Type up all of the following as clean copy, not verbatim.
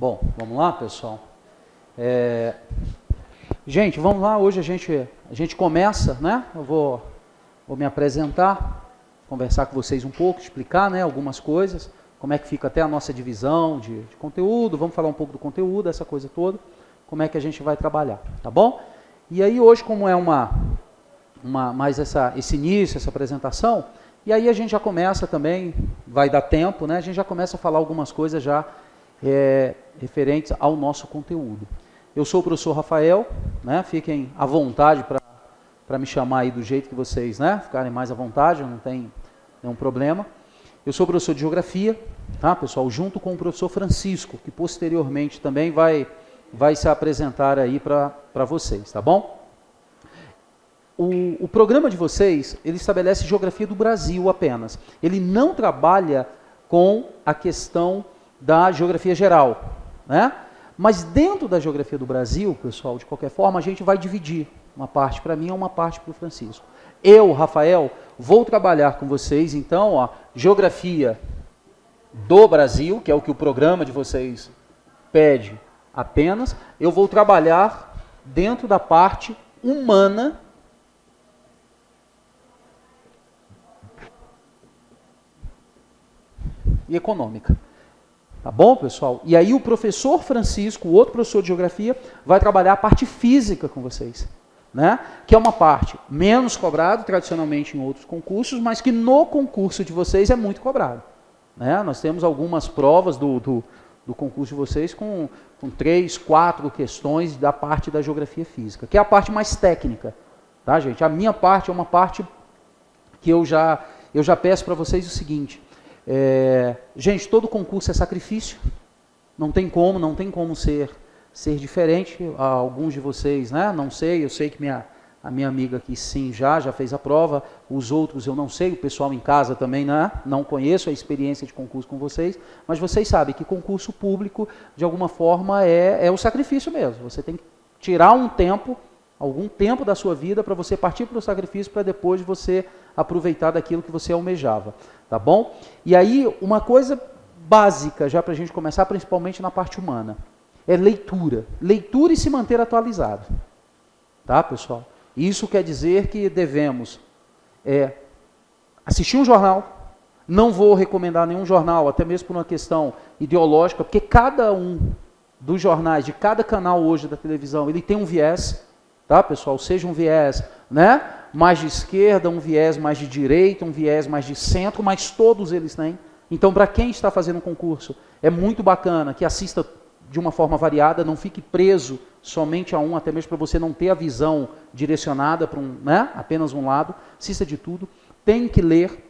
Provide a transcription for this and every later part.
Bom, vamos lá, pessoal. Gente, vamos lá. Hoje a gente começa, né? Eu vou me apresentar, conversar com vocês um pouco, explicar, né, algumas coisas, como é que fica até a nossa divisão de conteúdo. Vamos falar um pouco do conteúdo, essa coisa toda, como é que a gente vai trabalhar, tá bom? E aí hoje, como é mais esse início, essa apresentação, e aí a gente já começa também, vai dar tempo, né? A gente já começa a falar algumas coisas já referentes ao nosso conteúdo. Eu sou o professor Rafael, né? Fiquem à vontade para me chamar aí do jeito que vocês, né, ficarem mais à vontade, não tem nenhum problema. Eu sou professor de Geografia, tá, pessoal, junto com o professor Francisco, que posteriormente também vai se apresentar aí para vocês, tá bom? O programa de vocês, ele estabelece Geografia do Brasil apenas. Ele não trabalha com a questão da Geografia geral, né? Mas dentro da Geografia do Brasil, pessoal, de qualquer forma, a gente vai dividir. Uma parte para mim e uma parte para o Francisco. Eu, Rafael, vou trabalhar com vocês, então, ó, Geografia do Brasil, que é o que o programa de vocês pede apenas. Eu vou trabalhar dentro da parte humana e econômica. Tá bom, pessoal? E aí o professor Francisco, o outro professor de Geografia, vai trabalhar a parte física com vocês, né? Que é uma parte menos cobrada, tradicionalmente em outros concursos, mas que no concurso de vocês é muito cobrado, né? Nós temos algumas provas do concurso de vocês com 3, 4 questões da parte da Geografia Física, que é a parte mais técnica, tá, gente? A minha parte é uma parte que eu já peço para vocês o seguinte... gente, todo concurso é sacrifício, não tem como ser diferente. Alguns de vocês, né, não sei, eu sei que a minha amiga aqui sim já fez a prova, os outros eu não sei, o pessoal em casa também, né, não conheço a experiência de concurso com vocês, mas vocês sabem que concurso público, de alguma forma, é o sacrifício mesmo. Você tem que tirar algum tempo da sua vida para você partir para o sacrifício, para depois você aproveitar daquilo que você almejava, tá bom? E aí, uma coisa básica, já para a gente começar, principalmente na parte humana, é leitura. Leitura e se manter atualizado, tá, pessoal? Isso quer dizer que devemos assistir um jornal. Não vou recomendar nenhum jornal, até mesmo por uma questão ideológica, porque cada um dos jornais, de cada canal hoje da televisão, ele tem um viés, tá, pessoal? Seja um viés, né, mais de esquerda, um viés mais de direita, um viés mais de centro, mas todos eles têm. Então, para quem está fazendo um concurso, é muito bacana que assista de uma forma variada, não fique preso somente a um, até mesmo para você não ter a visão direcionada para apenas um lado. Assista de tudo. Tem que ler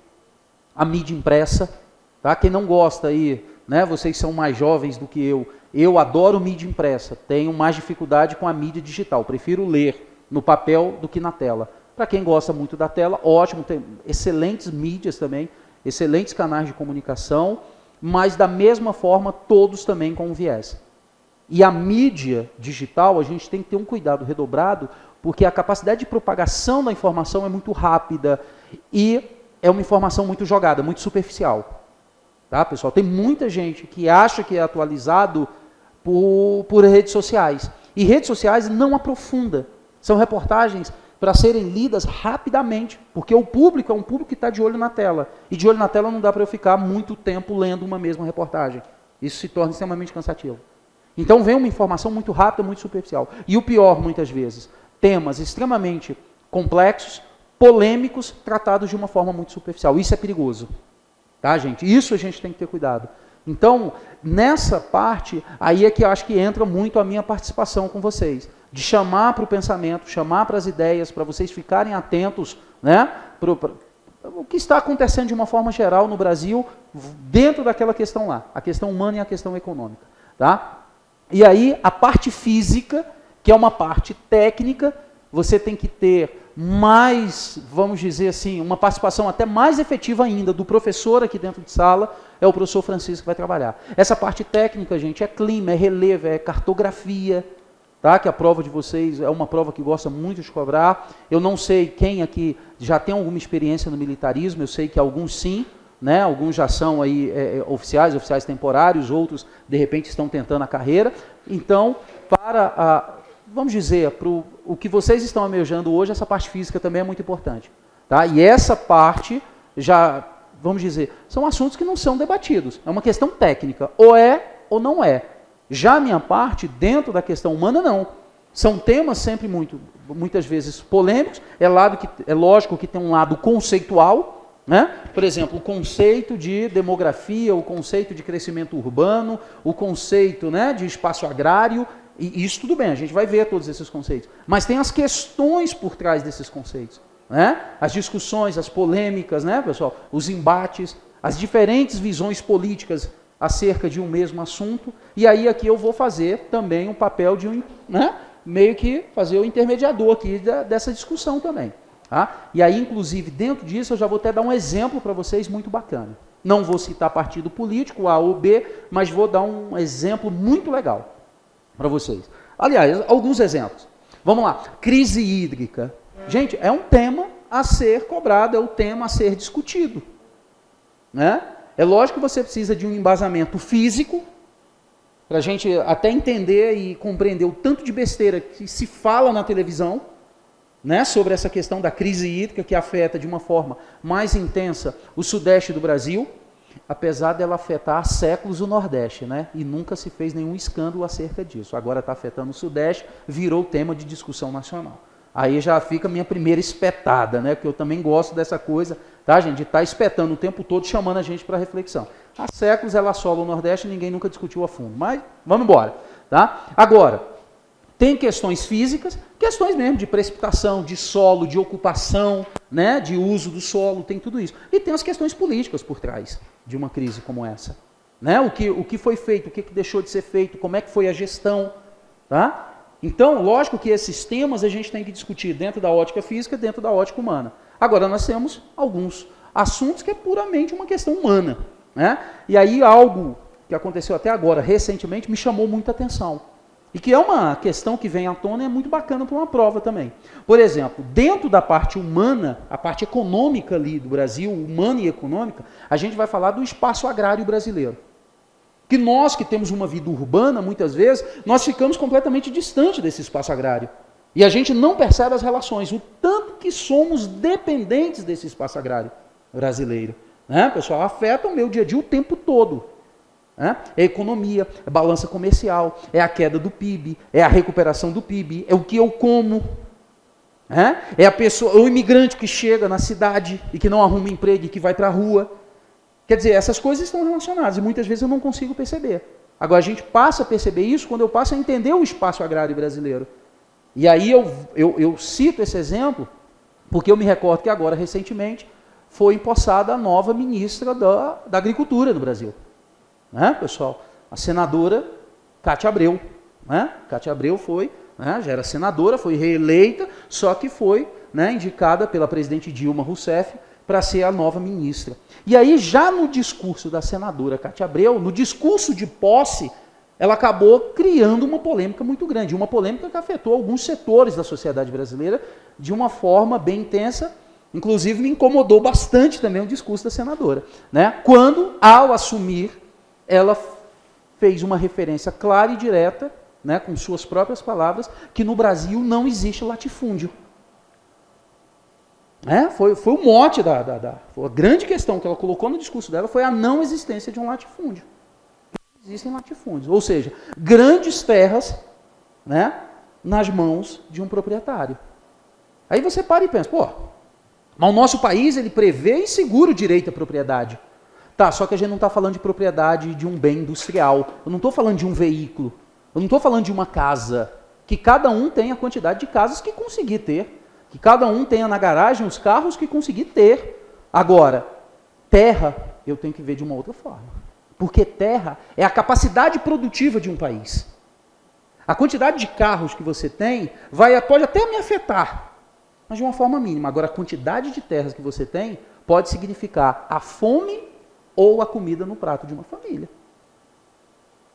a mídia impressa, tá? Quem não gosta aí, né, vocês são mais jovens do que eu adoro mídia impressa, tenho mais dificuldade com a mídia digital, prefiro ler no papel do que na tela. Para quem gosta muito da tela, ótimo, tem excelentes mídias também, excelentes canais de comunicação, mas da mesma forma todos também com um viés. E a mídia digital, a gente tem que ter um cuidado redobrado, porque a capacidade de propagação da informação é muito rápida e é uma informação muito jogada, muito superficial. Tá, pessoal? Tem muita gente que acha que é atualizado por redes sociais. E redes sociais não aprofunda. São reportagens para serem lidas rapidamente, porque o público é um público que está de olho na tela. E de olho na tela não dá para eu ficar muito tempo lendo uma mesma reportagem. Isso se torna extremamente cansativo. Então vem uma informação muito rápida, muito superficial. E o pior, muitas vezes, temas extremamente complexos, polêmicos, tratados de uma forma muito superficial. Isso é perigoso. Tá, gente? Isso a gente tem que ter cuidado. Então, nessa parte, aí é que eu acho que entra muito a minha participação com vocês. De chamar para o pensamento, chamar para as ideias, para vocês ficarem atentos, né, o que está acontecendo de uma forma geral no Brasil, dentro daquela questão lá, a questão humana e a questão econômica. Tá? E aí, a parte física, que é uma parte técnica, você tem que ter mais, vamos dizer assim, uma participação até mais efetiva ainda do professor aqui dentro de sala, é o professor Francisco que vai trabalhar. Essa parte técnica, gente, é clima, é relevo, é cartografia, tá? Que a prova de vocês é uma prova que gosta muito de cobrar. Eu não sei quem aqui já tem alguma experiência no militarismo, eu sei que alguns sim, né? Alguns já são aí oficiais temporários, outros de repente estão tentando a carreira. Então, vamos dizer, para o que vocês estão almejando hoje, essa parte física também é muito importante. Tá? E essa parte já, vamos dizer, são assuntos que não são debatidos. É uma questão técnica, ou é ou não é. Já a minha parte, dentro da questão humana, não. São temas sempre muitas vezes polêmicos. É lógico que tem um lado conceitual, né? Por exemplo, o conceito de demografia, o conceito de crescimento urbano, o conceito, né, de espaço agrário, e isso tudo bem, a gente vai ver todos esses conceitos. Mas tem as questões por trás desses conceitos, né? As discussões, as polêmicas, né, pessoal? Os embates, as diferentes visões políticas acerca de um mesmo assunto. E aí aqui eu vou fazer também um papel de meio que fazer o intermediador aqui dessa discussão também. Tá? E aí, inclusive, dentro disso, eu já vou até dar um exemplo para vocês muito bacana. Não vou citar partido político, A ou B, mas vou dar um exemplo muito legal para vocês. Aliás, alguns exemplos. Vamos lá. Crise hídrica. Gente, é um tema a ser cobrado, é um tema a ser discutido. Né? É lógico que você precisa de um embasamento físico, para a gente até entender e compreender o tanto de besteira que se fala na televisão, né, sobre essa questão da crise hídrica que afeta de uma forma mais intensa o sudeste do Brasil, apesar dela afetar há séculos o Nordeste, né, e nunca se fez nenhum escândalo acerca disso. Agora está afetando o Sudeste, virou tema de discussão nacional. Aí já fica a minha primeira espetada, né, porque eu também gosto dessa coisa, tá, gente, de estar espetando o tempo todo, chamando a gente para reflexão. Há séculos ela assola o Nordeste e ninguém nunca discutiu a fundo, mas vamos embora. Tá? Agora, tem questões físicas, questões mesmo de precipitação, de solo, de ocupação, né, de uso do solo, tem tudo isso. E tem as questões políticas por trás de uma crise como essa. Né? O que foi feito, o que deixou de ser feito, como é que foi a gestão. Tá? Então, lógico que esses temas a gente tem que discutir dentro da ótica física, dentro da ótica humana. Agora, nós temos alguns assuntos que é puramente uma questão humana. Né? E aí algo que aconteceu até agora, recentemente, me chamou muita atenção. E que é uma questão que vem à tona e é muito bacana para uma prova também. Por exemplo, dentro da parte humana, a parte econômica ali do Brasil, humana e econômica, a gente vai falar do espaço agrário brasileiro. Que nós que temos uma vida urbana, muitas vezes, nós ficamos completamente distante desse espaço agrário. E a gente não percebe as relações, o tanto que somos dependentes desse espaço agrário brasileiro. Né, pessoal, afeta o meu dia a dia o tempo todo. Né? É a economia, é a balança comercial, é a queda do PIB, é a recuperação do PIB, é o que eu como. Né? É a pessoa, o imigrante que chega na cidade e que não arruma emprego e que vai para a rua. Quer dizer, essas coisas estão relacionadas e muitas vezes eu não consigo perceber. Agora a gente passa a perceber isso quando eu passo a entender o espaço agrário brasileiro. E aí eu cito esse exemplo porque eu me recordo que agora, recentemente, foi empossada a nova ministra da Agricultura no Brasil. Né, pessoal? A senadora Cátia Abreu. Né? Cátia Abreu foi, né, já era senadora, foi reeleita, só que foi, né, indicada pela presidente Dilma Rousseff para ser a nova ministra. E aí, já no discurso da senadora Cátia Abreu, no discurso de posse, ela acabou criando uma polêmica muito grande, uma polêmica que afetou alguns setores da sociedade brasileira de uma forma bem intensa. Inclusive, me incomodou bastante também o discurso da senadora. Né? Quando, ao assumir, ela fez uma referência clara e direta, né, com suas próprias palavras, que no Brasil não existe latifúndio. Foi o mote foi a grande questão que ela colocou no discurso dela, foi a não existência de um latifúndio. Não existem latifúndios. Ou seja, grandes terras, né, nas mãos de um proprietário. Aí você para e pensa, mas o nosso país, ele prevê e segura o direito à propriedade. Tá, só que a gente não está falando de propriedade de um bem industrial. Eu não estou falando de um veículo. Eu não estou falando de uma casa. Que cada um tenha a quantidade de casas que conseguir ter. Que cada um tenha na garagem os carros que conseguir ter. Agora, terra, eu tenho que ver de uma outra forma. Porque terra é a capacidade produtiva de um país. A quantidade de carros que você tem pode até me afetar, mas de uma forma mínima. Agora, a quantidade de terras que você tem pode significar a fome ou a comida no prato de uma família.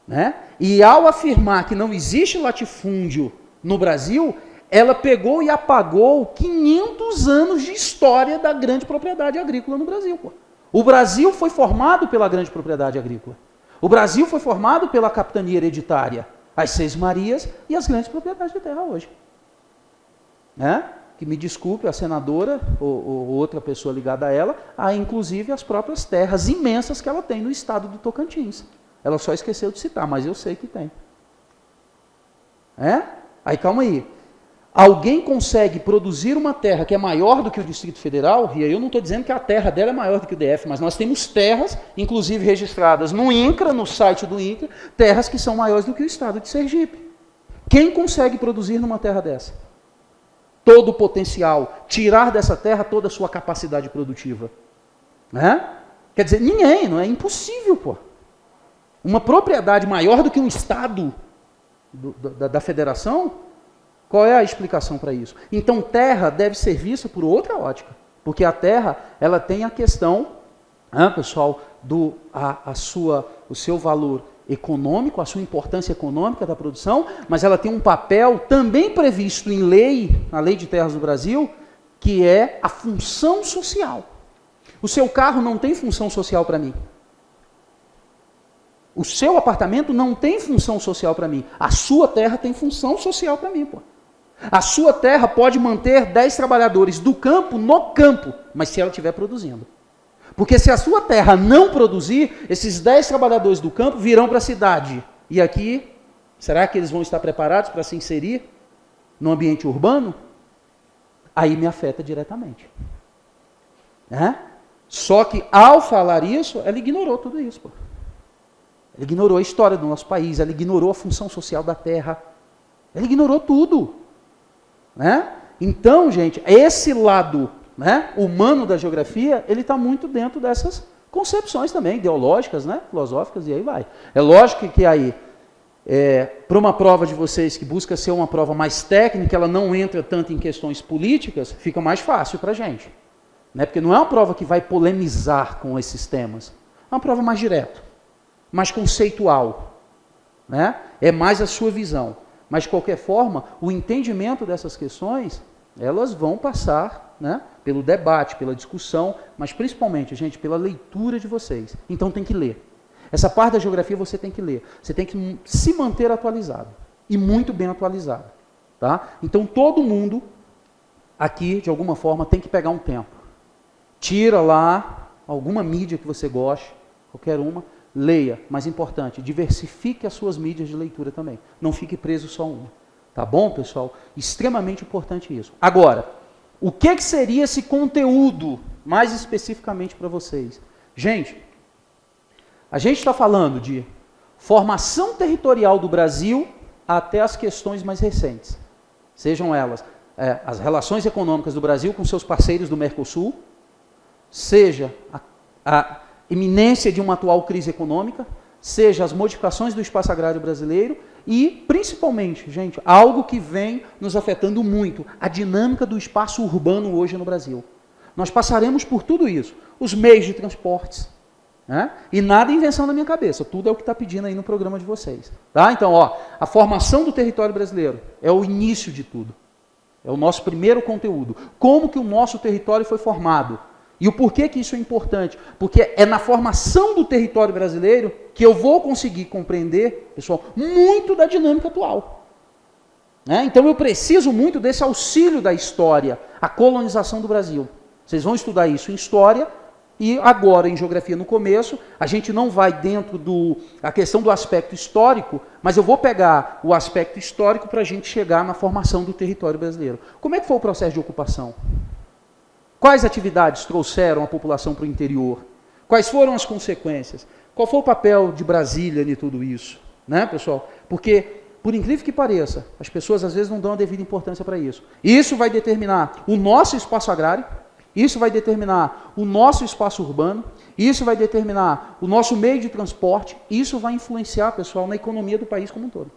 Né? E ao afirmar que não existe latifúndio no Brasil, ela pegou e apagou 500 anos de história da grande propriedade agrícola no Brasil. O Brasil foi formado pela grande propriedade agrícola. O Brasil foi formado pela capitania hereditária, as Seis Marias e as grandes propriedades de terra hoje. Né? Que me desculpe a senadora ou outra pessoa ligada a ela, há inclusive as próprias terras imensas que ela tem no estado do Tocantins. Ela só esqueceu de citar, mas eu sei que tem. Aí calma aí. Alguém consegue produzir uma terra que é maior do que o Distrito Federal, e aí eu não estou dizendo que a terra dela é maior do que o DF, mas nós temos terras, inclusive registradas no INCRA, no site do INCRA, terras que são maiores do que o estado de Sergipe. Quem consegue produzir numa terra dessa? Todo o potencial, tirar dessa terra toda a sua capacidade produtiva. Né? Quer dizer, ninguém, não é impossível, pô. Uma propriedade maior do que um estado da federação, qual é a explicação para isso? Então, terra deve ser vista por outra ótica, porque a terra ela tem a questão, pessoal, o seu valor econômico, a sua importância econômica da produção, mas ela tem um papel também previsto em lei, na Lei de Terras do Brasil, que é a função social. O seu carro não tem função social para mim. O seu apartamento não tem função social para mim. A sua terra tem função social para mim, pô. A sua terra pode manter 10 trabalhadores do campo no campo, mas se ela estiver produzindo. Porque se a sua terra não produzir, esses 10 trabalhadores do campo virão para a cidade. E aqui, será que eles vão estar preparados para se inserir no ambiente urbano? Aí me afeta diretamente. Só que ao falar isso, ela ignorou tudo isso, pô. Ela ignorou a história do nosso país, ela ignorou a função social da terra, ela ignorou tudo. Então, gente, esse lado humano da geografia, ele está muito dentro dessas concepções também, ideológicas, filosóficas, e aí vai. É lógico que aí, para uma prova de vocês que busca ser uma prova mais técnica, ela não entra tanto em questões políticas, fica mais fácil para a gente. Porque não é uma prova que vai polemizar com esses temas, é uma prova mais direta, mais conceitual. É mais a sua visão. Mas, de qualquer forma, o entendimento dessas questões, elas vão passar pelo debate, pela discussão, mas principalmente, gente, pela leitura de vocês. Então tem que ler. Essa parte da geografia você tem que ler. Você tem que se manter atualizado. E muito bem atualizado. Tá? Então todo mundo aqui, de alguma forma, tem que pegar um tempo. Tira lá alguma mídia que você goste, qualquer uma, leia, mais importante, diversifique as suas mídias de leitura também. Não fique preso só a uma. Tá bom, pessoal? Extremamente importante isso. Agora, o que seria esse conteúdo, mais especificamente para vocês? Gente, a gente está falando de formação territorial do Brasil até as questões mais recentes. Sejam elas as relações econômicas do Brasil com seus parceiros do Mercosul, seja a iminência de uma atual crise econômica, seja as modificações do espaço agrário brasileiro e, principalmente, gente, algo que vem nos afetando muito, a dinâmica do espaço urbano hoje no Brasil. Nós passaremos por tudo isso, os meios de transportes, e nada é invenção da minha cabeça, tudo é o que está pedindo aí no programa de vocês. Tá? Então, a formação do território brasileiro é o início de tudo, é o nosso primeiro conteúdo. Como que o nosso território foi formado? E o porquê que isso é importante? Porque é na formação do território brasileiro que eu vou conseguir compreender, pessoal, muito da dinâmica atual. Então eu preciso muito desse auxílio da história, a colonização do Brasil. Vocês vão estudar isso em história e agora em geografia no começo, a gente não vai dentro da questão do aspecto histórico, mas eu vou pegar o aspecto histórico para a gente chegar na formação do território brasileiro. Como é que foi o processo de ocupação? Quais atividades trouxeram a população para o interior? Quais foram as consequências? Qual foi o papel de Brasília em tudo isso? Pessoal? Porque, por incrível que pareça, as pessoas às vezes não dão a devida importância para isso. Isso vai determinar o nosso espaço agrário, isso vai determinar o nosso espaço urbano, isso vai determinar o nosso meio de transporte, isso vai influenciar, pessoal, na economia do país como um todo.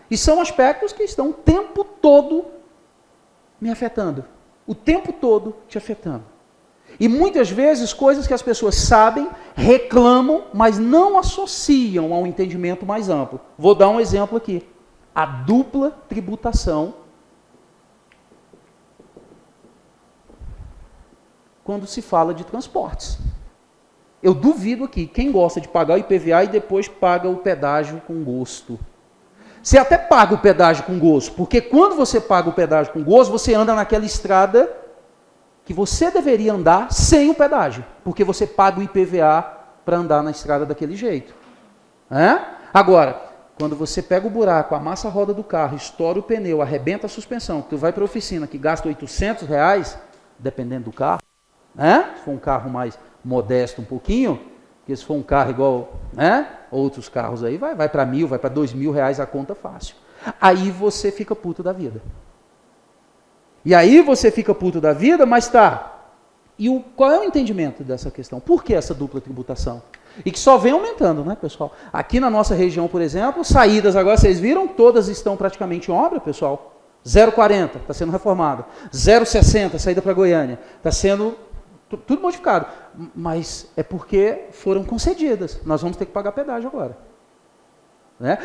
E são aspectos que estão o tempo todo me afetando. O tempo todo te afetando. E muitas vezes coisas que as pessoas sabem, reclamam, mas não associam a um entendimento mais amplo. Vou dar um exemplo aqui. A dupla tributação. quando se fala de transportes. Eu duvido aqui, quem gosta de pagar o IPVA e depois paga o pedágio com gosto. Você até paga o pedágio com gosto, porque quando você paga o pedágio com gosto, você anda naquela estrada que você deveria andar sem o pedágio, porque você paga o IPVA para andar na estrada daquele jeito. Agora, quando você pega o buraco, amassa a roda do carro, estoura o pneu, arrebenta a suspensão, que tu vai para a oficina que gasta R$800, dependendo do carro, se for um carro mais modesto um pouquinho, porque se for um carro igual outros carros aí, vai para R$1.000, vai para R$2.000 a conta fácil. Aí você fica puto da vida. E aí você fica puto da vida, mas tá. E qual é o entendimento dessa questão? Por que essa dupla tributação? E que só vem aumentando, né, pessoal? Aqui na nossa região, por exemplo, saídas agora, vocês viram, todas estão praticamente em obra, pessoal. 0,40 está sendo reformado. 0,60, saída para Goiânia. Está sendo tudo modificado. Mas é porque foram concedidas. Nós vamos ter que pagar pedágio agora.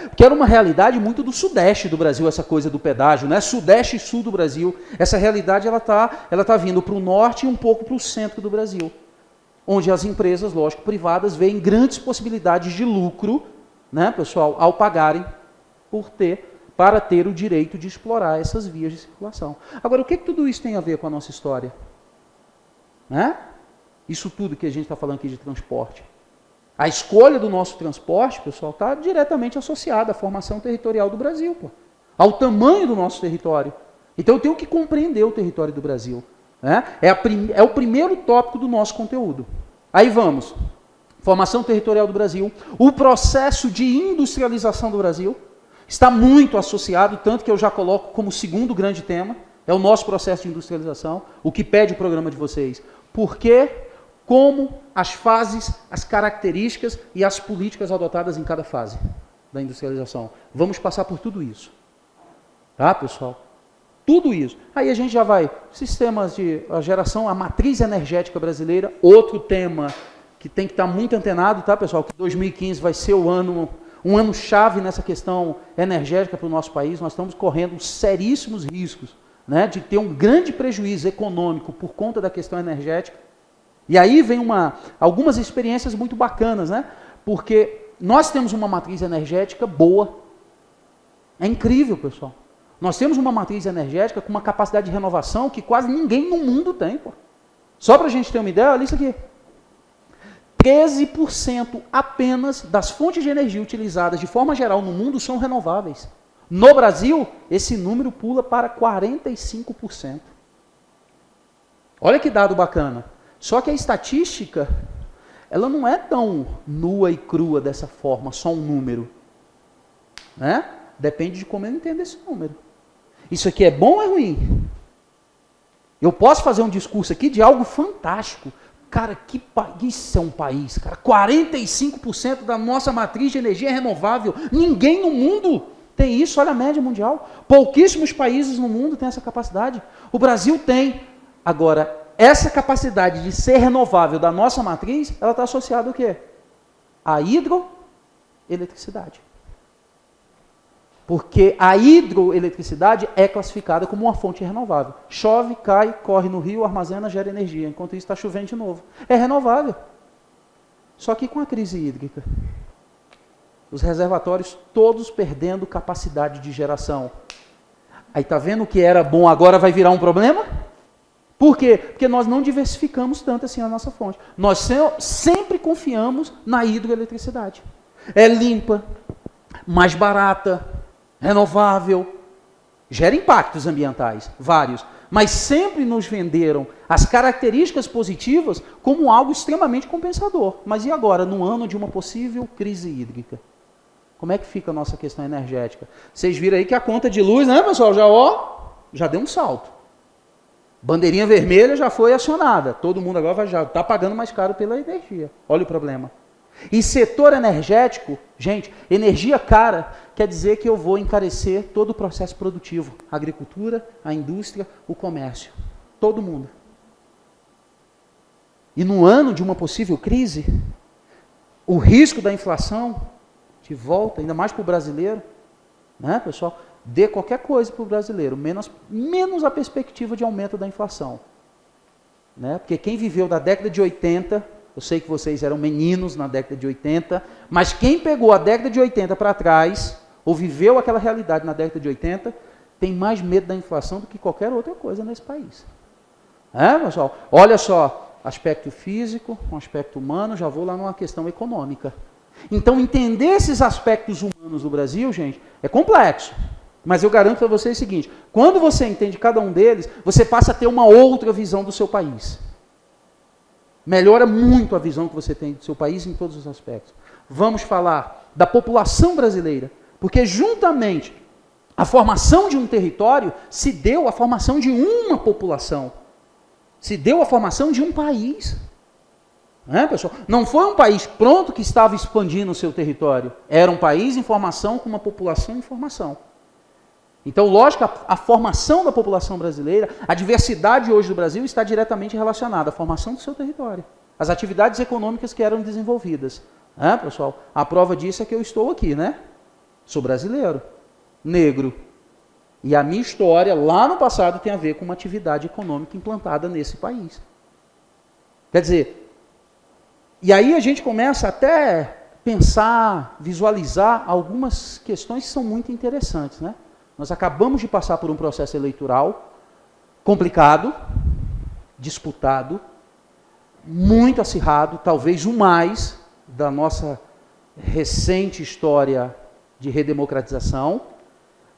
Porque era uma realidade muito do sudeste do Brasil, essa coisa do pedágio, sudeste e sul do Brasil. Essa realidade ela tá vindo para o norte e um pouco para o centro do Brasil, onde as empresas, lógico, privadas, veem grandes possibilidades de lucro, pessoal, ao pagarem para ter o direito de explorar essas vias de circulação. Agora, o que tudo isso tem a ver com a nossa história? Isso tudo que a gente está falando aqui de transporte. A escolha do nosso transporte, pessoal, está diretamente associada à formação territorial do Brasil, ao tamanho do nosso território. Então eu tenho que compreender o território do Brasil. É o primeiro tópico do nosso conteúdo. Aí vamos. Formação territorial do Brasil. O processo de industrialização do Brasil está muito associado, tanto que eu já coloco como segundo grande tema, é o nosso processo de industrialização, o que pede o programa de vocês. Por quê? Como, as fases, as características e as políticas adotadas em cada fase da industrialização. Vamos passar por tudo isso. Tá, pessoal? Tudo isso. Aí a gente já vai, sistemas de geração, a matriz energética brasileira, outro tema que tem que estar muito antenado, tá, pessoal? Que 2015 vai ser um ano chave nessa questão energética para o nosso país. Nós estamos correndo seríssimos riscos, de ter um grande prejuízo econômico por conta da questão energética. E aí vem algumas experiências muito bacanas, porque nós temos uma matriz energética boa. É incrível, pessoal. Nós temos uma matriz energética com uma capacidade de renovação que quase ninguém no mundo tem. Só para a gente ter uma ideia, olha isso aqui. 13% apenas das fontes de energia utilizadas de forma geral no mundo são renováveis. No Brasil, esse número pula para 45%. Olha que dado bacana. Só que a estatística, ela não é tão nua e crua dessa forma, só um número. Depende de como eu entendo esse número. Isso aqui é bom ou é ruim? Eu posso fazer um discurso aqui de algo fantástico. Cara, isso é um país, cara. 45% da nossa matriz de energia é renovável. Ninguém no mundo tem isso, olha a média mundial. Pouquíssimos países no mundo têm essa capacidade. O Brasil tem. Agora, essa capacidade de ser renovável da nossa matriz, ela está associada ao quê? À hidroeletricidade. Porque a hidroeletricidade é classificada como uma fonte renovável. Chove, cai, corre no rio, armazena, gera energia. Enquanto isso está chovendo de novo. É renovável. Só que com a crise hídrica, os reservatórios todos perdendo capacidade de geração. Aí está vendo o que era bom, agora vai virar um problema? Por quê? Porque nós não diversificamos tanto assim a nossa fonte. Nós sempre confiamos na hidroeletricidade. É limpa, mais barata, renovável, gera impactos ambientais, vários, mas sempre nos venderam as características positivas como algo extremamente compensador. Mas e agora, no ano de uma possível crise hídrica? Como é que fica a nossa questão energética? Vocês viram aí que a conta de luz, pessoal, já deu um salto. Bandeirinha vermelha já foi acionada. Todo mundo agora já está pagando mais caro pela energia. Olha o problema. E setor energético, gente, energia cara quer dizer que eu vou encarecer todo o processo produtivo. A agricultura, a indústria, o comércio. Todo mundo. E no ano de uma possível crise, o risco da inflação, de volta, ainda mais para o brasileiro, pessoal? Dê qualquer coisa para o brasileiro, menos a perspectiva de aumento da inflação. né? Porque quem viveu da década de 80, eu sei que vocês eram meninos na década de 80, mas quem pegou a década de 80 para trás, ou viveu aquela realidade na década de 80, tem mais medo da inflação do que qualquer outra coisa nesse país. Pessoal? Olha só, aspecto físico, um aspecto humano, já vou lá numa questão econômica. Então, entender esses aspectos humanos do Brasil, gente, é complexo. Mas eu garanto para vocês o seguinte, quando você entende cada um deles, você passa a ter uma outra visão do seu país. Melhora muito a visão que você tem do seu país em todos os aspectos. Vamos falar da população brasileira, porque juntamente a formação de um território se deu a formação de uma população, se deu a formação de um país. Pessoal? Não foi um país pronto que estava expandindo o seu território, era um país em formação com uma população em formação. Então, lógico, a formação da população brasileira, a diversidade hoje do Brasil está diretamente relacionada à formação do seu território, às atividades econômicas que eram desenvolvidas. Pessoal? A prova disso é que eu estou aqui, né? Sou brasileiro, negro. E a minha história lá no passado tem a ver com uma atividade econômica implantada nesse país. Quer dizer, e aí a gente começa até pensar, visualizar algumas questões que são muito interessantes, né? Nós acabamos de passar por um processo eleitoral complicado, disputado, muito acirrado, talvez o mais da nossa recente história de redemocratização,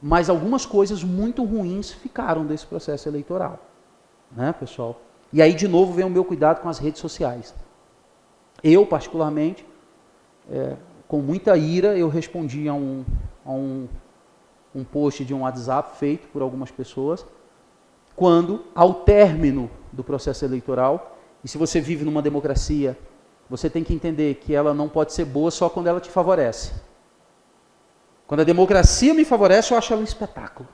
mas algumas coisas muito ruins ficaram desse processo eleitoral, né, pessoal? E aí, de novo, vem o meu cuidado com as redes sociais. Eu, particularmente, com muita ira, eu respondi a um post de um WhatsApp feito por algumas pessoas, quando, ao término do processo eleitoral, e se você vive numa democracia, você tem que entender que ela não pode ser boa só quando ela te favorece. Quando a democracia me favorece, eu acho ela um espetáculo.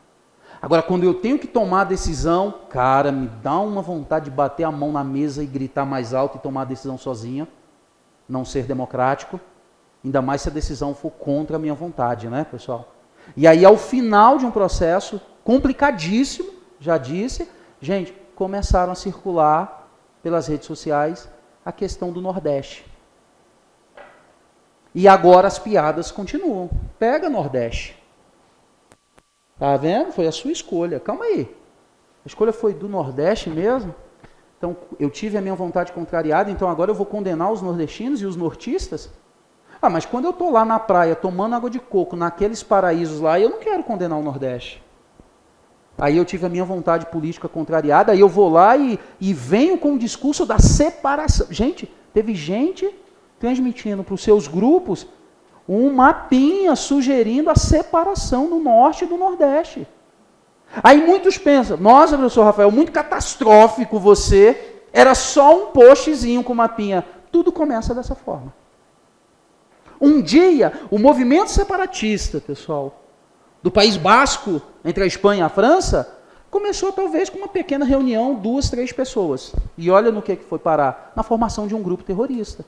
Agora, quando eu tenho que tomar a decisão, cara, me dá uma vontade de bater a mão na mesa e gritar mais alto e tomar a decisão sozinha, não ser democrático, ainda mais se a decisão for contra a minha vontade, né, pessoal? E aí, ao final de um processo complicadíssimo, já disse, gente, começaram a circular pelas redes sociais a questão do Nordeste. E agora as piadas continuam. Pega Nordeste. Tá vendo? Foi a sua escolha. Calma aí. A escolha foi do Nordeste mesmo? Então, eu tive a minha vontade contrariada, então agora eu vou condenar os nordestinos e os nortistas? Mas quando eu estou lá na praia, tomando água de coco, naqueles paraísos lá, eu não quero condenar o Nordeste. Aí eu tive a minha vontade política contrariada, aí eu vou lá e venho com o discurso da separação. Gente, teve gente transmitindo para os seus grupos um mapinha sugerindo a separação do Norte e do Nordeste. Aí muitos pensam, nossa, professor Rafael, muito catastrófico você, era só um postzinho com mapinha. Tudo começa dessa forma. Um dia, o movimento separatista, pessoal, do País Basco, entre a Espanha e a França, começou talvez com uma pequena reunião, 2, 3 pessoas. E olha no que foi parar, na formação de um grupo terrorista,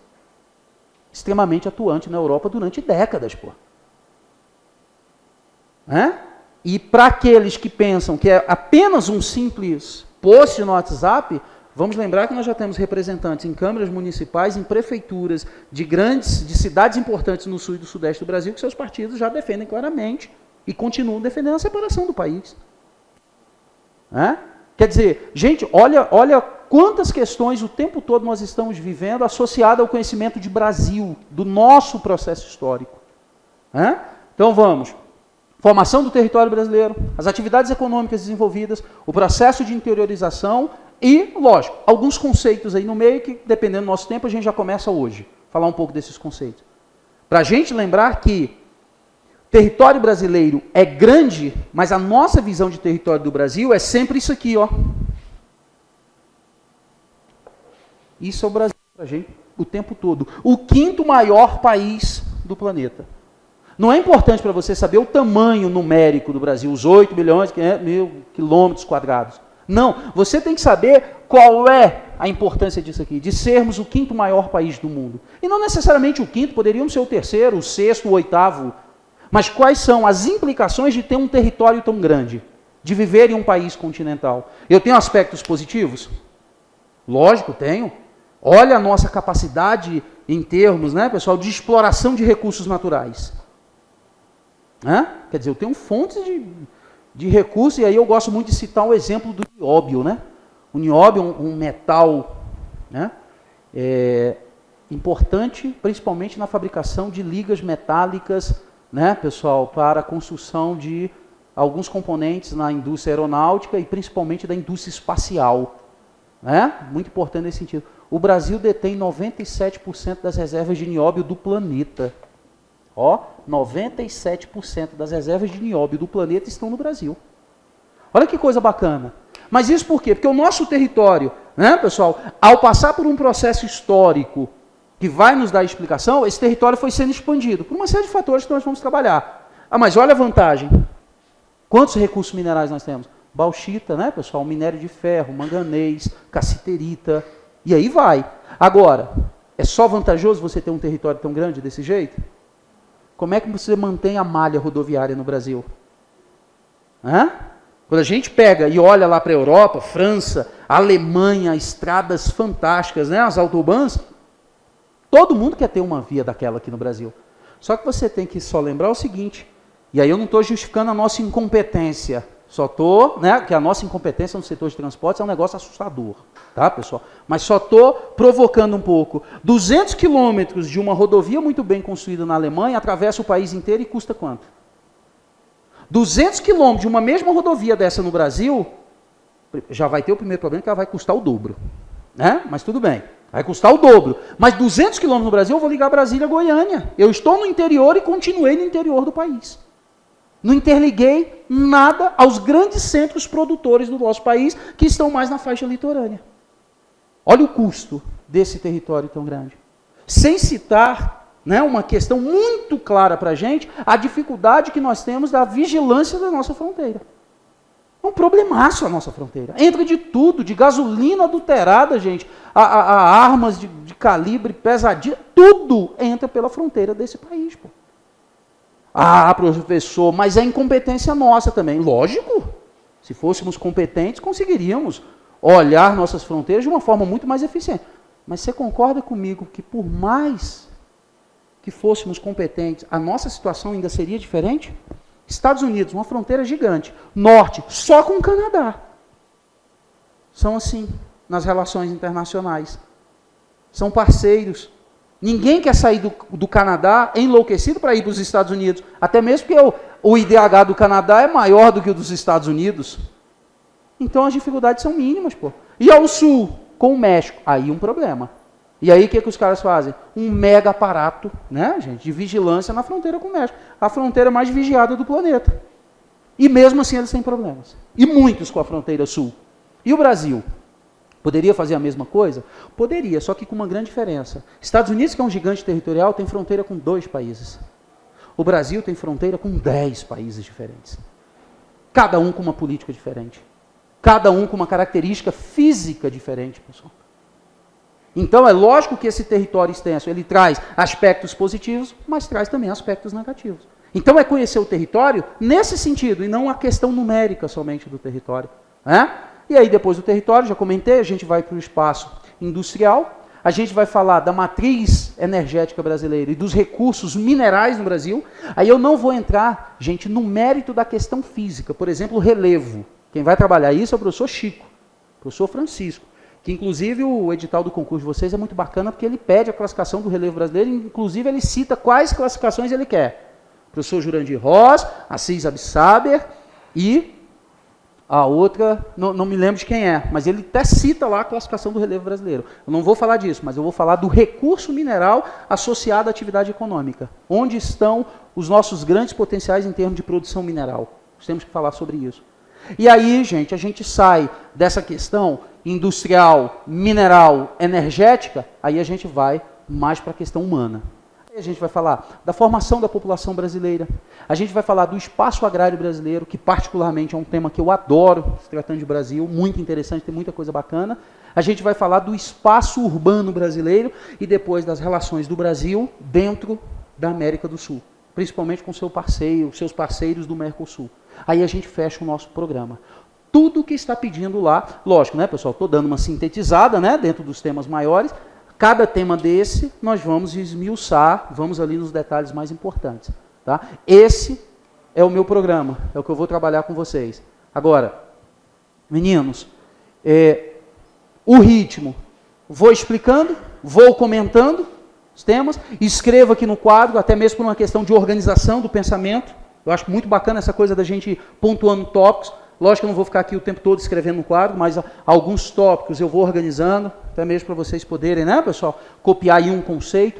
extremamente atuante na Europa durante décadas, pô. E para aqueles que pensam que é apenas um simples post no WhatsApp, vamos lembrar que nós já temos representantes em câmaras municipais, em prefeituras de cidades importantes no sul e do sudeste do Brasil, que seus partidos já defendem claramente e continuam defendendo a separação do país. Quer dizer, gente, olha quantas questões o tempo todo nós estamos vivendo associadas ao conhecimento de Brasil, do nosso processo histórico. Então vamos. Formação do território brasileiro, as atividades econômicas desenvolvidas, o processo de interiorização e, lógico, alguns conceitos aí no meio que, dependendo do nosso tempo, a gente já começa hoje a falar um pouco desses conceitos. Para a gente lembrar que o território brasileiro é grande, mas a nossa visão de território do Brasil é sempre isso aqui, ó. Isso é o Brasil para a gente o tempo todo. O 5º maior país do planeta. Não é importante para você saber o tamanho numérico do Brasil, os 8 milhões, 500 mil quilômetros quadrados. Não, você tem que saber qual é a importância disso aqui, de sermos o 5º maior país do mundo. E não necessariamente o 5º, poderíamos ser o 3º, o 6º, o 8º. Mas quais são as implicações de ter um território tão grande, de viver em um país continental? Eu tenho aspectos positivos? Lógico, tenho. Olha a nossa capacidade em termos, né, pessoal, de exploração de recursos naturais. Quer dizer, eu tenho fontes de recursos, e aí eu gosto muito de citar o exemplo do nióbio, né? O nióbio é um metal, né, importante, principalmente na fabricação de ligas metálicas, né, pessoal, para a construção de alguns componentes na indústria aeronáutica e principalmente da indústria espacial. Muito importante nesse sentido. O Brasil detém 97% das reservas de nióbio do planeta. 97% das reservas de nióbio do planeta estão no Brasil. Olha que coisa bacana. Mas isso por quê? Porque o nosso território, né, pessoal, ao passar por um processo histórico que vai nos dar explicação, esse território foi sendo expandido por uma série de fatores que nós vamos trabalhar. Mas olha a vantagem. Quantos recursos minerais nós temos? Bauxita, né, pessoal? Minério de ferro, manganês, cassiterita, e aí vai. Agora, é só vantajoso você ter um território tão grande desse jeito? Como é que você mantém a malha rodoviária no Brasil? Quando a gente pega e olha lá para a Europa, França, Alemanha, estradas fantásticas, né, as autobahns, todo mundo quer ter uma via daquela aqui no Brasil. Só que você tem que só lembrar o seguinte, e aí eu não estou justificando a nossa incompetência, só estou, né, que a nossa incompetência no setor de transportes é um negócio assustador, tá, pessoal? Mas só estou provocando um pouco. 200 quilômetros de uma rodovia muito bem construída na Alemanha atravessa o país inteiro e custa quanto? 200 quilômetros de uma mesma rodovia dessa no Brasil, já vai ter o primeiro problema que ela vai custar o dobro, né? Mas tudo bem, vai custar o dobro. Mas 200 quilômetros no Brasil, eu vou ligar Brasília a Goiânia. Eu estou no interior e continuei no interior do país. Não interliguei nada aos grandes centros produtores do nosso país, que estão mais na faixa litorânea. Olha o custo desse território tão grande. Sem citar, né, uma questão muito clara para a gente, a dificuldade que nós temos da vigilância da nossa fronteira. É um problemaço a nossa fronteira. Entra de tudo, de gasolina adulterada, gente, a armas de calibre pesadinho, tudo entra pela fronteira desse país, pô. Professor, mas é incompetência nossa também. Lógico, se fôssemos competentes, conseguiríamos olhar nossas fronteiras de uma forma muito mais eficiente. Mas você concorda comigo que por mais que fôssemos competentes, a nossa situação ainda seria diferente? Estados Unidos, uma fronteira gigante. Norte, só com o Canadá. São assim, nas relações internacionais. São parceiros. Ninguém quer sair do Canadá enlouquecido para ir para os Estados Unidos. Até mesmo porque o IDH do Canadá é maior do que o dos Estados Unidos. Então as dificuldades são mínimas, pô. E ao sul, com o México, aí um problema. E aí o que os caras fazem? Um mega aparato, né, gente, de vigilância na fronteira com o México. A fronteira mais vigiada do planeta. E mesmo assim eles têm problemas. E muitos com a fronteira sul. E o Brasil? Poderia fazer a mesma coisa? Poderia, só que com uma grande diferença. Estados Unidos, que é um gigante territorial, tem fronteira com 2 países. O Brasil tem fronteira com 10 países diferentes. Cada um com uma política diferente. Cada um com uma característica física diferente, pessoal. Então, é lógico que esse território extenso, ele traz aspectos positivos, mas traz também aspectos negativos. Então, é conhecer o território nesse sentido, e não a questão numérica somente do território. E aí, depois do território, já comentei, a gente vai para o espaço industrial, a gente vai falar da matriz energética brasileira e dos recursos minerais no Brasil. Aí eu não vou entrar, gente, no mérito da questão física. Por exemplo, o relevo. Quem vai trabalhar isso é o professor Chico, o professor Francisco, que inclusive o edital do concurso de vocês é muito bacana, porque ele pede a classificação do relevo brasileiro, inclusive ele cita quais classificações ele quer. O professor Jurandir Ross, Assis Absaber e a outra, não me lembro de quem é, mas ele até cita lá a classificação do relevo brasileiro. Eu não vou falar disso, mas eu vou falar do recurso mineral associado à atividade econômica. Onde estão os nossos grandes potenciais em termos de produção mineral? Nós temos que falar sobre isso. E aí, gente, a gente sai dessa questão industrial, mineral, energética, aí a gente vai mais para a questão humana. A gente vai falar da formação da população brasileira, a gente vai falar do espaço agrário brasileiro, que particularmente é um tema que eu adoro, se tratando de Brasil, muito interessante, tem muita coisa bacana. A gente vai falar do espaço urbano brasileiro e depois das relações do Brasil dentro da América do Sul, principalmente com seus parceiros do Mercosul. Aí a gente fecha o nosso programa. tudo que está pedindo lá. Lógico, né, pessoal? Estou dando uma sintetizada, né, dentro dos temas maiores. Cada tema desse, nós vamos esmiuçar, vamos ali nos detalhes mais importantes. Tá? Esse é o meu programa, é o que eu vou trabalhar com vocês. Agora, meninos, o ritmo, vou explicando, vou comentando os temas, escrevo aqui no quadro, até mesmo por uma questão de organização do pensamento. Eu acho muito bacana essa coisa da gente ir pontuando tópicos. Lógico que eu não vou ficar aqui o tempo todo escrevendo no quadro, mas alguns tópicos eu vou organizando, até mesmo para vocês poderem, né, pessoal, copiar aí um conceito.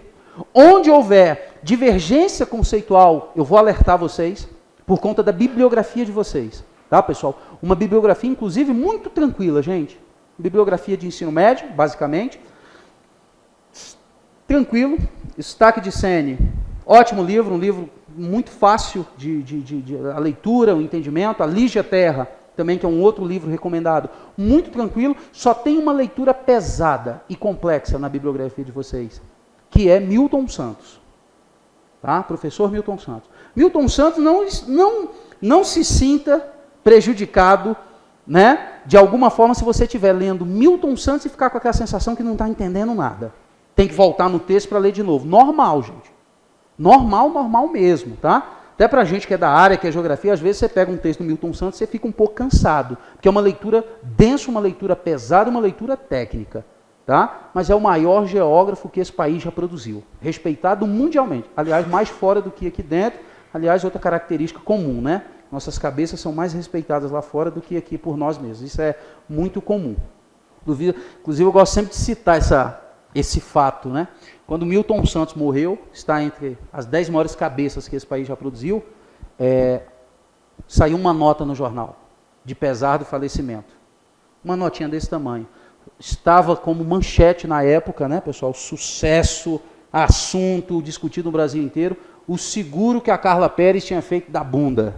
Onde houver divergência conceitual, eu vou alertar vocês, por conta da bibliografia de vocês. Tá, pessoal? Uma bibliografia, inclusive, muito tranquila, gente. Bibliografia de ensino médio, basicamente. Tranquilo. Stack de Sene, ótimo livro, um livro muito fácil de a leitura, o entendimento. A Lígia Terra, também, que é um outro livro recomendado. Muito tranquilo, só tem uma leitura pesada e complexa na bibliografia de vocês, que é Milton Santos. Tá? Professor Milton Santos. Milton Santos não se sinta prejudicado, né, de alguma forma, se você estiver lendo Milton Santos e ficar com aquela sensação que não está entendendo nada. Tem que voltar no texto para ler de novo. Normal, gente. Normal mesmo, tá? Até para a gente que é da área, que é geografia, às vezes você pega um texto do Milton Santos e você fica um pouco cansado, porque é uma leitura densa, uma leitura pesada, uma leitura técnica, tá? Mas é o maior geógrafo que esse país já produziu, respeitado mundialmente. Aliás, mais fora do que aqui dentro. Aliás, outra característica comum, né? Nossas cabeças são mais respeitadas lá fora do que aqui por nós mesmos. Isso é muito comum. Inclusive, eu gosto sempre de citar esse fato, né? Quando Milton Santos morreu, está entre as 10 maiores cabeças que esse país já produziu, saiu uma nota no jornal, de pesar do falecimento. Uma notinha desse tamanho. Estava como manchete na época, né, pessoal? Sucesso, assunto discutido no Brasil inteiro. O seguro que a Carla Pérez tinha feito da bunda,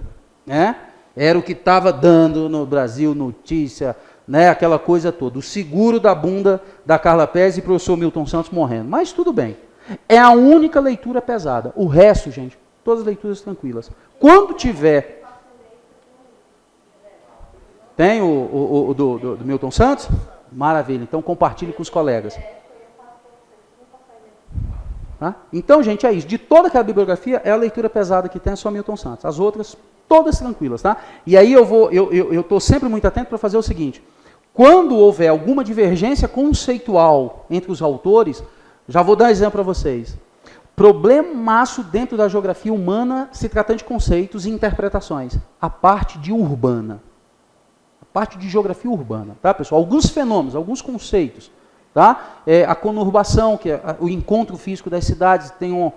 né? Era o que estava dando no Brasil notícia, né? Aquela coisa toda. O seguro da bunda da Carla Pérez e o professor Milton Santos morrendo. Mas tudo bem. É a única leitura pesada. O resto, gente, todas as leituras tranquilas. Quando tiver... Tem o do Milton Santos? Maravilha. Então compartilhe com os colegas. Tá? Então, gente, é isso. De toda aquela bibliografia, é a leitura pesada que tem, é só Milton Santos. As outras, todas tranquilas. Tá? E aí eu estou sempre muito atento para fazer o seguinte. Quando houver alguma divergência conceitual entre os autores, já vou dar um exemplo para vocês. Problemaço dentro da geografia humana, se tratando de conceitos e interpretações. A parte de urbana. A parte de geografia urbana. Tá, pessoal? Alguns fenômenos, alguns conceitos. Tá? A conurbação, que é o encontro físico das cidades, tem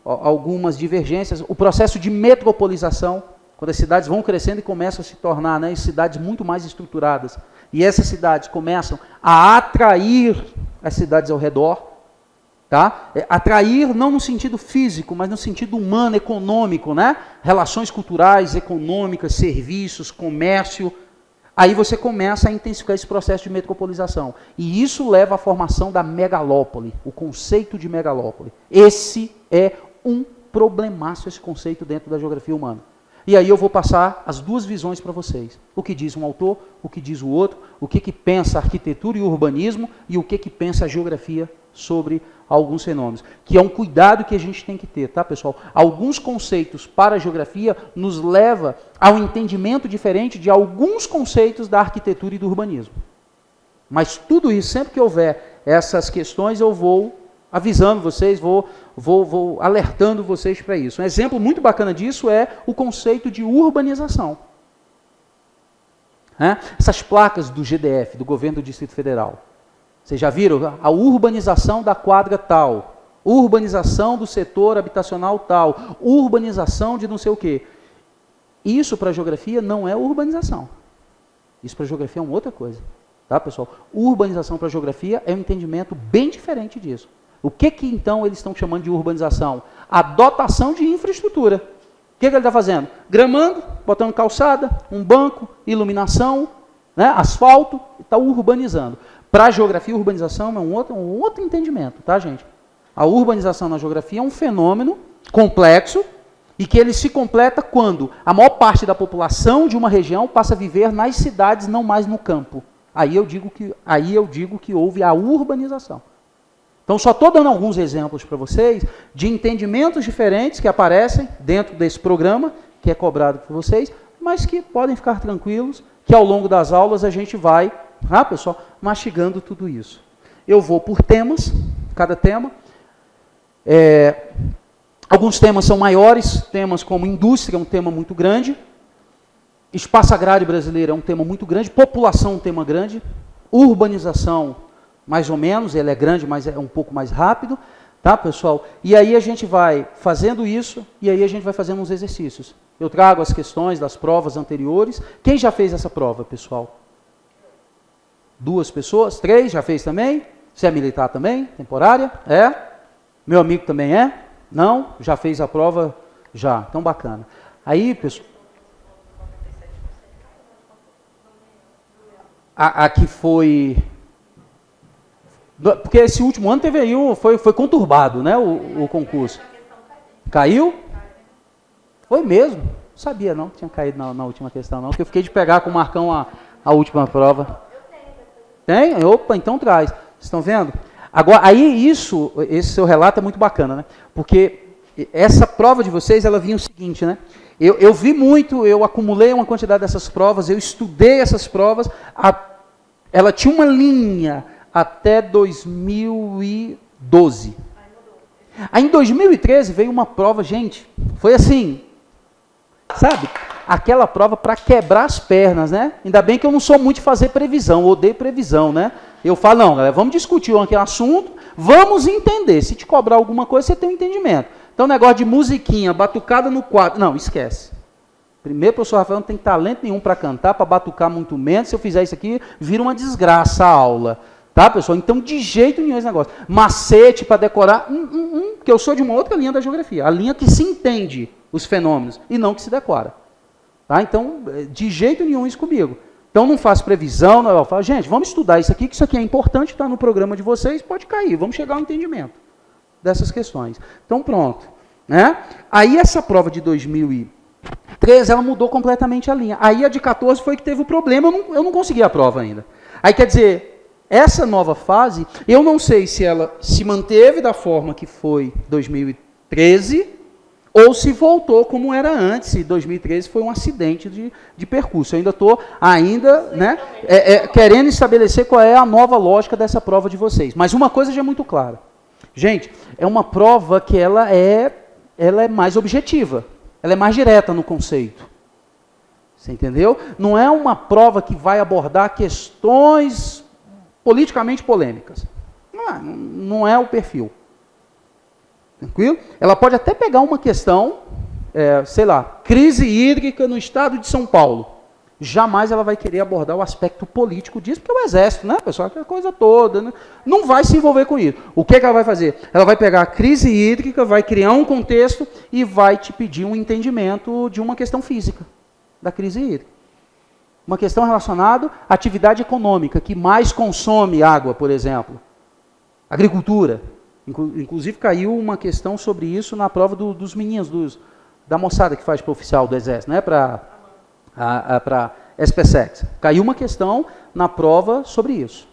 algumas divergências. O processo de metropolização, quando as cidades vão crescendo e começam a se tornar, né, cidades muito mais estruturadas. E essas cidades começam a atrair as cidades ao redor. Tá? Atrair não no sentido físico, mas no sentido humano, econômico. Né? Relações culturais, econômicas, serviços, comércio. Aí você começa a intensificar esse processo de metropolização. E isso leva à formação da megalópole, o conceito de megalópole. Esse é um problemaço, esse conceito dentro da geografia humana. E aí eu vou passar as duas visões para vocês. O que diz um autor, o que diz o outro, o que pensa a arquitetura e o urbanismo e o que pensa a geografia sobre alguns fenômenos. Que é um cuidado que a gente tem que ter, tá, pessoal? Alguns conceitos para a geografia nos leva ao entendimento diferente de alguns conceitos da arquitetura e do urbanismo. Mas tudo isso, sempre que houver essas questões, eu vou avisando vocês, vou alertando vocês para isso. Um exemplo muito bacana disso é o conceito de urbanização. Essas placas do GDF, do Governo do Distrito Federal. Vocês já viram? A urbanização da quadra tal, urbanização do setor habitacional tal, urbanização de não sei o quê. Isso para a geografia não é urbanização. Isso para a geografia é uma outra coisa. Tá, pessoal? Urbanização para a geografia é um entendimento bem diferente disso. O que então eles estão chamando de urbanização? A dotação de infraestrutura. O que ele está fazendo? Gramando, botando calçada, um banco, iluminação, né, asfalto, está urbanizando. Para a geografia, a urbanização é um outro entendimento, tá, gente? A urbanização na geografia é um fenômeno complexo E que ele se completa quando a maior parte da população de uma região passa a viver nas cidades, não mais no campo. Aí eu digo que houve a urbanização. Então, só estou dando alguns exemplos para vocês de entendimentos diferentes que aparecem dentro desse programa, que é cobrado por vocês, mas que podem ficar tranquilos, que ao longo das aulas a gente vai, pessoal, mastigando tudo isso. Eu vou por temas, cada tema. Alguns temas são maiores, temas como indústria é um tema muito grande, espaço agrário brasileiro é um tema muito grande, população é um tema grande, urbanização mais ou menos, ele é grande, mas é um pouco mais rápido, tá, pessoal? E aí a gente vai fazendo isso, e aí a gente vai fazendo uns exercícios. Eu trago as questões das provas anteriores. Quem já fez essa prova, pessoal? 2 pessoas? 3? Já fez também? Você é militar também? Temporária? É? Meu amigo também é? Não? Já fez a prova? Já. Então, bacana. Aí, pessoal... Aqui foi... Porque esse último ano teve aí, foi conturbado, né, o concurso. Caiu? Foi mesmo? Não sabia não que tinha caído na última questão não, porque eu fiquei de pegar com o Marcão a última prova. Tem? Opa, então traz. Vocês estão vendo? Agora, aí esse seu relato é muito bacana, né? Porque essa prova de vocês, ela vinha o seguinte, né? Eu vi muito, eu acumulei uma quantidade dessas provas, eu estudei essas provas, ela tinha uma linha até 2012. Aí em 2013 veio uma prova, gente, foi assim, sabe? Aquela prova para quebrar as pernas, né? Ainda bem que eu não sou muito de fazer previsão, eu odeio previsão, né? Eu falo, não, galera, vamos discutir aqui um assunto, vamos entender. Se te cobrar alguma coisa, você tem um entendimento. Então, negócio de musiquinha, batucada no quadro, não, esquece. Primeiro, o professor Rafael não tem talento nenhum para cantar, para batucar muito menos. Se eu fizer isso aqui, vira uma desgraça a aula. Tá, pessoal? Então, de jeito nenhum esse negócio. Macete para decorar, que eu sou de uma outra linha da geografia. A linha que se entende os fenômenos e não que se decora. Tá? Então, de jeito nenhum isso comigo. Então, não faço previsão, não, eu falo, gente, vamos estudar isso aqui, que isso aqui é importante, está no programa de vocês, pode cair, vamos chegar ao entendimento dessas questões. Então, pronto. Né? Aí, essa prova de 2013, ela mudou completamente a linha. Aí, a de 14 foi que teve o problema, eu não consegui a prova ainda. Aí, quer dizer, essa nova fase, eu não sei se ela se manteve da forma que foi 2013, ou se voltou como era antes, e 2013 foi um acidente de percurso. Eu ainda estou né, querendo estabelecer qual é a nova lógica dessa prova de vocês. Mas uma coisa já é muito clara. Gente, é uma prova que ela é mais objetiva, ela é mais direta no conceito. Você entendeu? Não é uma prova que vai abordar questões politicamente polêmicas. Não é o perfil. Tranquilo? Ela pode até pegar uma questão, sei lá, crise hídrica no estado de São Paulo. Jamais ela vai querer abordar o aspecto político disso, porque é o exército, né, pessoal? Aquela coisa toda, né? Não vai se envolver com isso. O que ela vai fazer? Ela vai pegar a crise hídrica, vai criar um contexto e vai te pedir um entendimento de uma questão física da crise hídrica. Uma questão relacionada à atividade econômica, que mais consome água, por exemplo. Agricultura. Inclusive, caiu uma questão sobre isso na prova dos meninos, da moçada que faz para o oficial do Exército, né, para SPSEX. Caiu uma questão na prova sobre isso.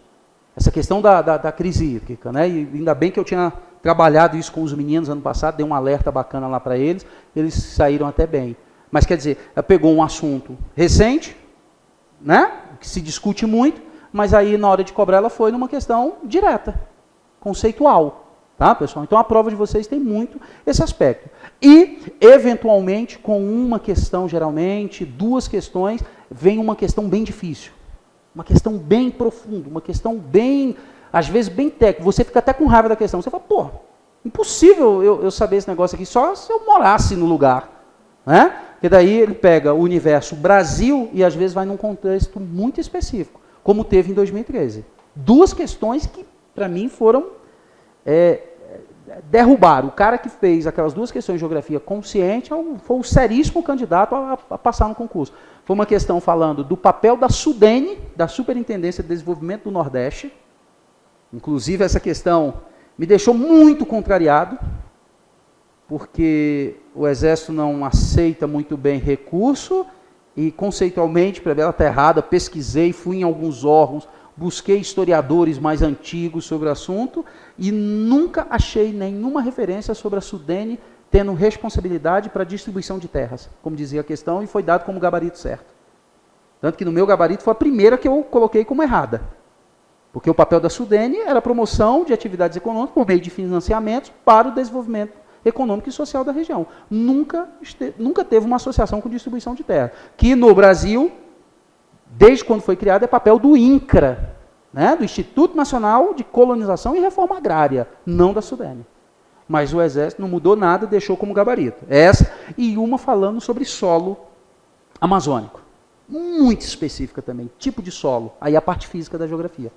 Essa questão da crise hídrica. Né, e ainda bem que eu tinha trabalhado isso com os meninos ano passado, dei um alerta bacana lá para eles saíram até bem. Mas, quer dizer, ela pegou um assunto recente, né, que se discute muito, mas aí, na hora de cobrar, ela foi numa questão direta, conceitual. Tá, pessoal? Então, a prova de vocês tem muito esse aspecto. E, eventualmente, com uma questão, geralmente, 2 questões, vem uma questão bem difícil. Uma questão bem profunda, uma questão bem, às vezes, bem técnica. Você fica até com raiva da questão. Você fala, pô, impossível eu saber esse negócio aqui, só se eu morasse no lugar. Né? Porque daí ele pega o universo Brasil e, às vezes, vai num contexto muito específico, como teve em 2013. 2 questões que, para mim, foram... derrubar. O cara que fez aquelas 2 questões de geografia consciente foi o seríssimo candidato a passar no concurso. Foi uma questão falando do papel da SUDENE, da Superintendência de Desenvolvimento do Nordeste. Inclusive, essa questão me deixou muito contrariado, porque o Exército não aceita muito bem recurso, e conceitualmente, para ver ela está errada, pesquisei, fui em alguns órgãos, busquei historiadores mais antigos sobre o assunto, e nunca achei nenhuma referência sobre a Sudene tendo responsabilidade para a distribuição de terras, como dizia a questão, e foi dado como gabarito certo. Tanto que no meu gabarito foi a primeira que eu coloquei como errada. Porque o papel da Sudene era a promoção de atividades econômicas por meio de financiamentos para o desenvolvimento econômico e social da região. Nunca teve uma associação com distribuição de terra. Que no Brasil, desde quando foi criado, é papel do INCRA, né, do Instituto Nacional de Colonização e Reforma Agrária, não da Sudene. Mas o Exército não mudou nada, deixou como gabarito. Essa e uma falando sobre solo amazônico. Muito específica também, tipo de solo, aí a parte física da geografia.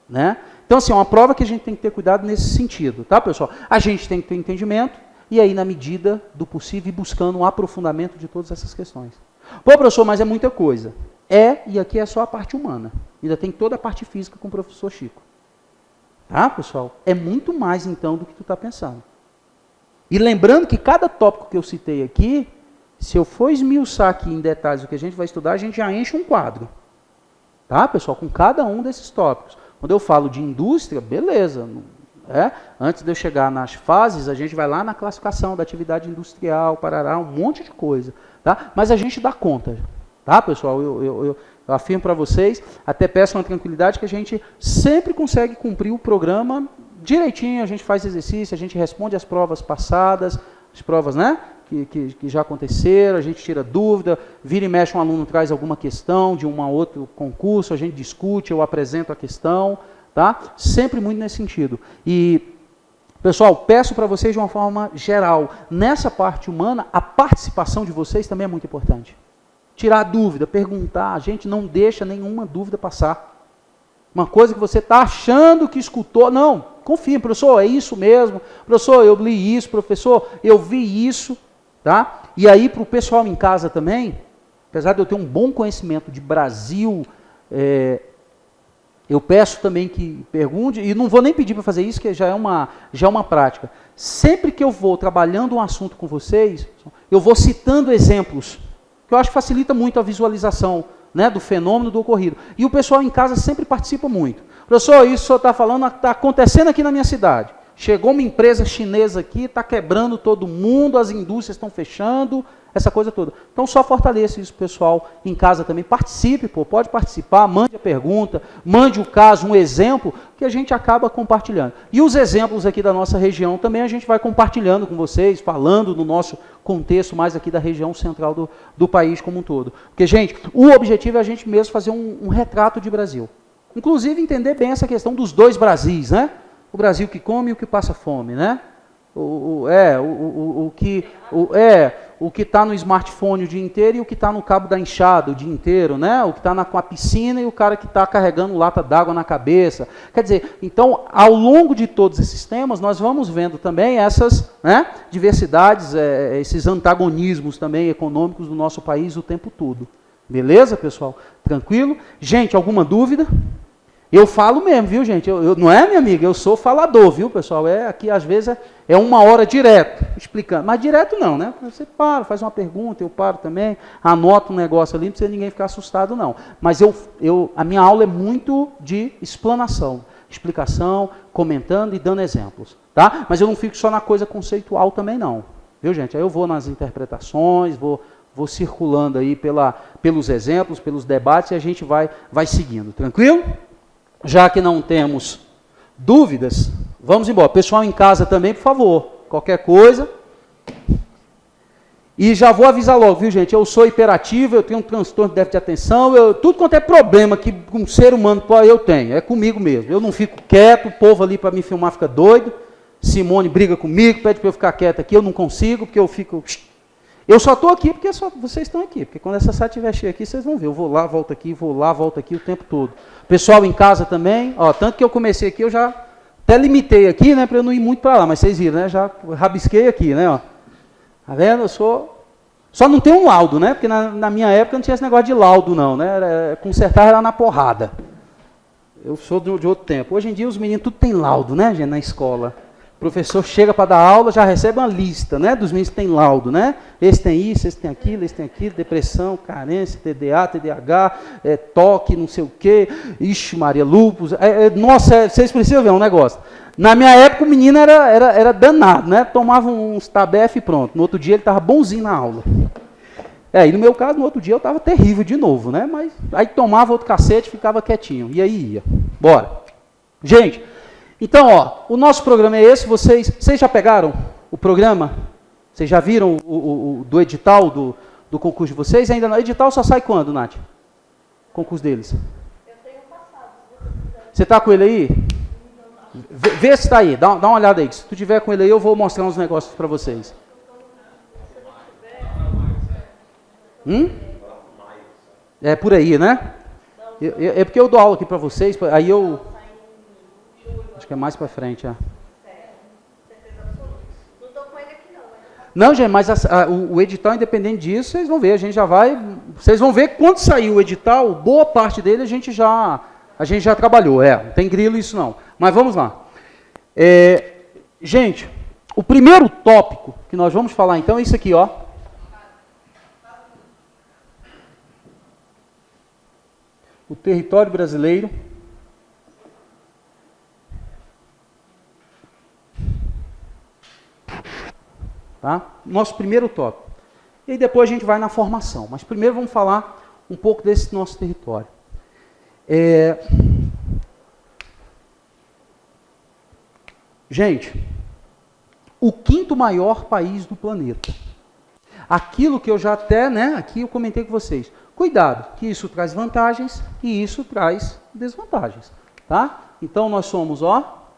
Né? Então, assim, é uma prova que a gente tem que ter cuidado nesse sentido, tá, pessoal? A gente tem que ter entendimento, e aí, na medida do possível, ir buscando um aprofundamento de todas essas questões. Pô, professor, mas é muita coisa. E aqui é só a parte humana. Ainda tem toda a parte física com o professor Chico. Tá, pessoal? É muito mais, então, do que tu está pensando. E lembrando que cada tópico que eu citei aqui, se eu for esmiuçar aqui em detalhes o que a gente vai estudar, a gente já enche um quadro. Tá, pessoal? Com cada um desses tópicos. Quando eu falo de indústria, beleza. Antes de eu chegar nas fases, a gente vai lá na classificação da atividade industrial, parará, um monte de coisa. Tá? Mas a gente dá conta. Tá, pessoal? Eu afirmo para vocês, até peço uma tranquilidade, que a gente sempre consegue cumprir o programa direitinho, a gente faz exercício, a gente responde as provas passadas, as provas, né? Que já aconteceram, a gente tira dúvida, vira e mexe um aluno traz alguma questão de um outro concurso, a gente discute, eu apresento a questão, tá? Sempre muito nesse sentido. E, pessoal, peço para vocês de uma forma geral, nessa parte humana, a participação de vocês também é muito importante. Tirar dúvida, perguntar, a gente não deixa nenhuma dúvida passar. Uma coisa que você está achando que escutou, não, confia, professor, é isso mesmo, professor, eu li isso, professor, eu vi isso. Tá? E aí, para o pessoal em casa também, apesar de eu ter um bom conhecimento de Brasil, eu peço também que pergunte, e não vou nem pedir para fazer isso, que já é uma prática. Sempre que eu vou trabalhando um assunto com vocês, eu vou citando exemplos, que eu acho que facilita muito a visualização, né, do fenômeno do ocorrido. E o pessoal em casa sempre participa muito. Professor, isso que o senhor está falando está acontecendo aqui na minha cidade. Chegou uma empresa chinesa aqui, está quebrando todo mundo, as indústrias estão fechando, essa coisa toda. Então, só fortaleça isso, pessoal, em casa também. Participe, pode participar, mande a pergunta, mande o caso, um exemplo, que a gente acaba compartilhando. E os exemplos aqui da nossa região também a gente vai compartilhando com vocês, falando no nosso contexto mais aqui da região central do país como um todo. Porque, gente, o objetivo é a gente mesmo fazer um retrato de Brasil. Inclusive, entender bem essa questão dos dois Brasis, né? O Brasil que come e o que passa fome, né? O que está no smartphone o dia inteiro e o que está no cabo da enxada o dia inteiro, né? O que está com a piscina e o cara que está carregando lata d'água na cabeça. Quer dizer, então, ao longo de todos esses temas, nós vamos vendo também essas, né, diversidades, esses antagonismos também econômicos do nosso país o tempo todo. Beleza, pessoal? Tranquilo? Gente, alguma dúvida? Eu falo mesmo, viu, gente? Não é, minha amiga? Eu sou falador, viu, pessoal? Aqui, às vezes, é uma hora direto, explicando. Mas direto não, né? Você para, faz uma pergunta, eu paro também, anoto um negócio ali, não precisa ninguém ficar assustado, não. Mas a minha aula é muito de explanação, explicação, comentando e dando exemplos, tá? Mas eu não fico só na coisa conceitual também, não. Viu, gente? Aí eu vou nas interpretações, vou circulando aí pelos exemplos, pelos debates, e a gente vai seguindo, tranquilo? Já que não temos dúvidas, vamos embora. Pessoal em casa também, por favor, qualquer coisa. E já vou avisar logo, viu, gente? Eu sou hiperativo, eu tenho um transtorno de déficit de atenção, tudo quanto é problema que um ser humano eu tenho, é comigo mesmo. Eu não fico quieto, o povo ali para me filmar fica doido. Simone briga comigo, pede para eu ficar quieto aqui, eu não consigo, porque eu fico... Eu só estou aqui porque vocês estão aqui, porque quando essa sala estiver cheia aqui, vocês vão ver, eu vou lá, volto aqui, vou lá, volto aqui o tempo todo. Pessoal em casa também, ó, tanto que eu comecei aqui, eu já até limitei aqui, né, para eu não ir muito para lá, mas vocês viram, né, já rabisquei aqui, né, ó. Tá vendo? Eu só não tenho um laudo, né, porque na minha época não tinha esse negócio de laudo não, né, consertar era na porrada. Eu sou de outro tempo. Hoje em dia os meninos tudo tem laudo, né, gente, na escola. professor chega para dar aula, já recebe uma lista, né, dos meninos que tem laudo, né? Esse tem isso, esse tem aquilo, depressão, carência, TDA, TDAH, toque, não sei o quê, ixi, Maria, lúpus, nossa, vocês precisam ver, é um negócio. Na minha época o menino era danado, né? Tomava uns tabef e pronto. No outro dia ele estava bonzinho na aula. E no meu caso, no outro dia eu estava terrível de novo, né? Mas aí tomava outro cacete e ficava quietinho. E aí ia. Bora. Gente, então, ó, o nosso programa é esse. Vocês já pegaram o programa? Vocês já viram o do edital do concurso de vocês? Ainda não. O edital só sai quando, Nath? O concurso deles. Eu tenho passado. Você está com ele aí? Vê se está aí. Dá uma olhada aí. Se tu tiver com ele aí, eu vou mostrar uns negócios para vocês. É por aí, né? É porque eu dou aula aqui para vocês, aí eu... Acho que é mais para frente, Não estou com ele aqui não. Não, gente, mas o edital, independente disso, vocês vão ver, a gente já vai... Vocês vão ver quando sair o edital, boa parte dele a gente já trabalhou, não tem grilo isso não. Mas vamos lá. Gente, o primeiro tópico que nós vamos falar então é isso aqui, ó. O território brasileiro. Tá? Nosso primeiro tópico. E aí depois a gente vai na formação. Mas primeiro vamos falar um pouco desse nosso território. Gente, o quinto maior país do planeta. Aquilo que eu já até, né, aqui eu comentei com vocês. Cuidado, que isso traz vantagens e isso traz desvantagens, tá? Então nós somos, ó,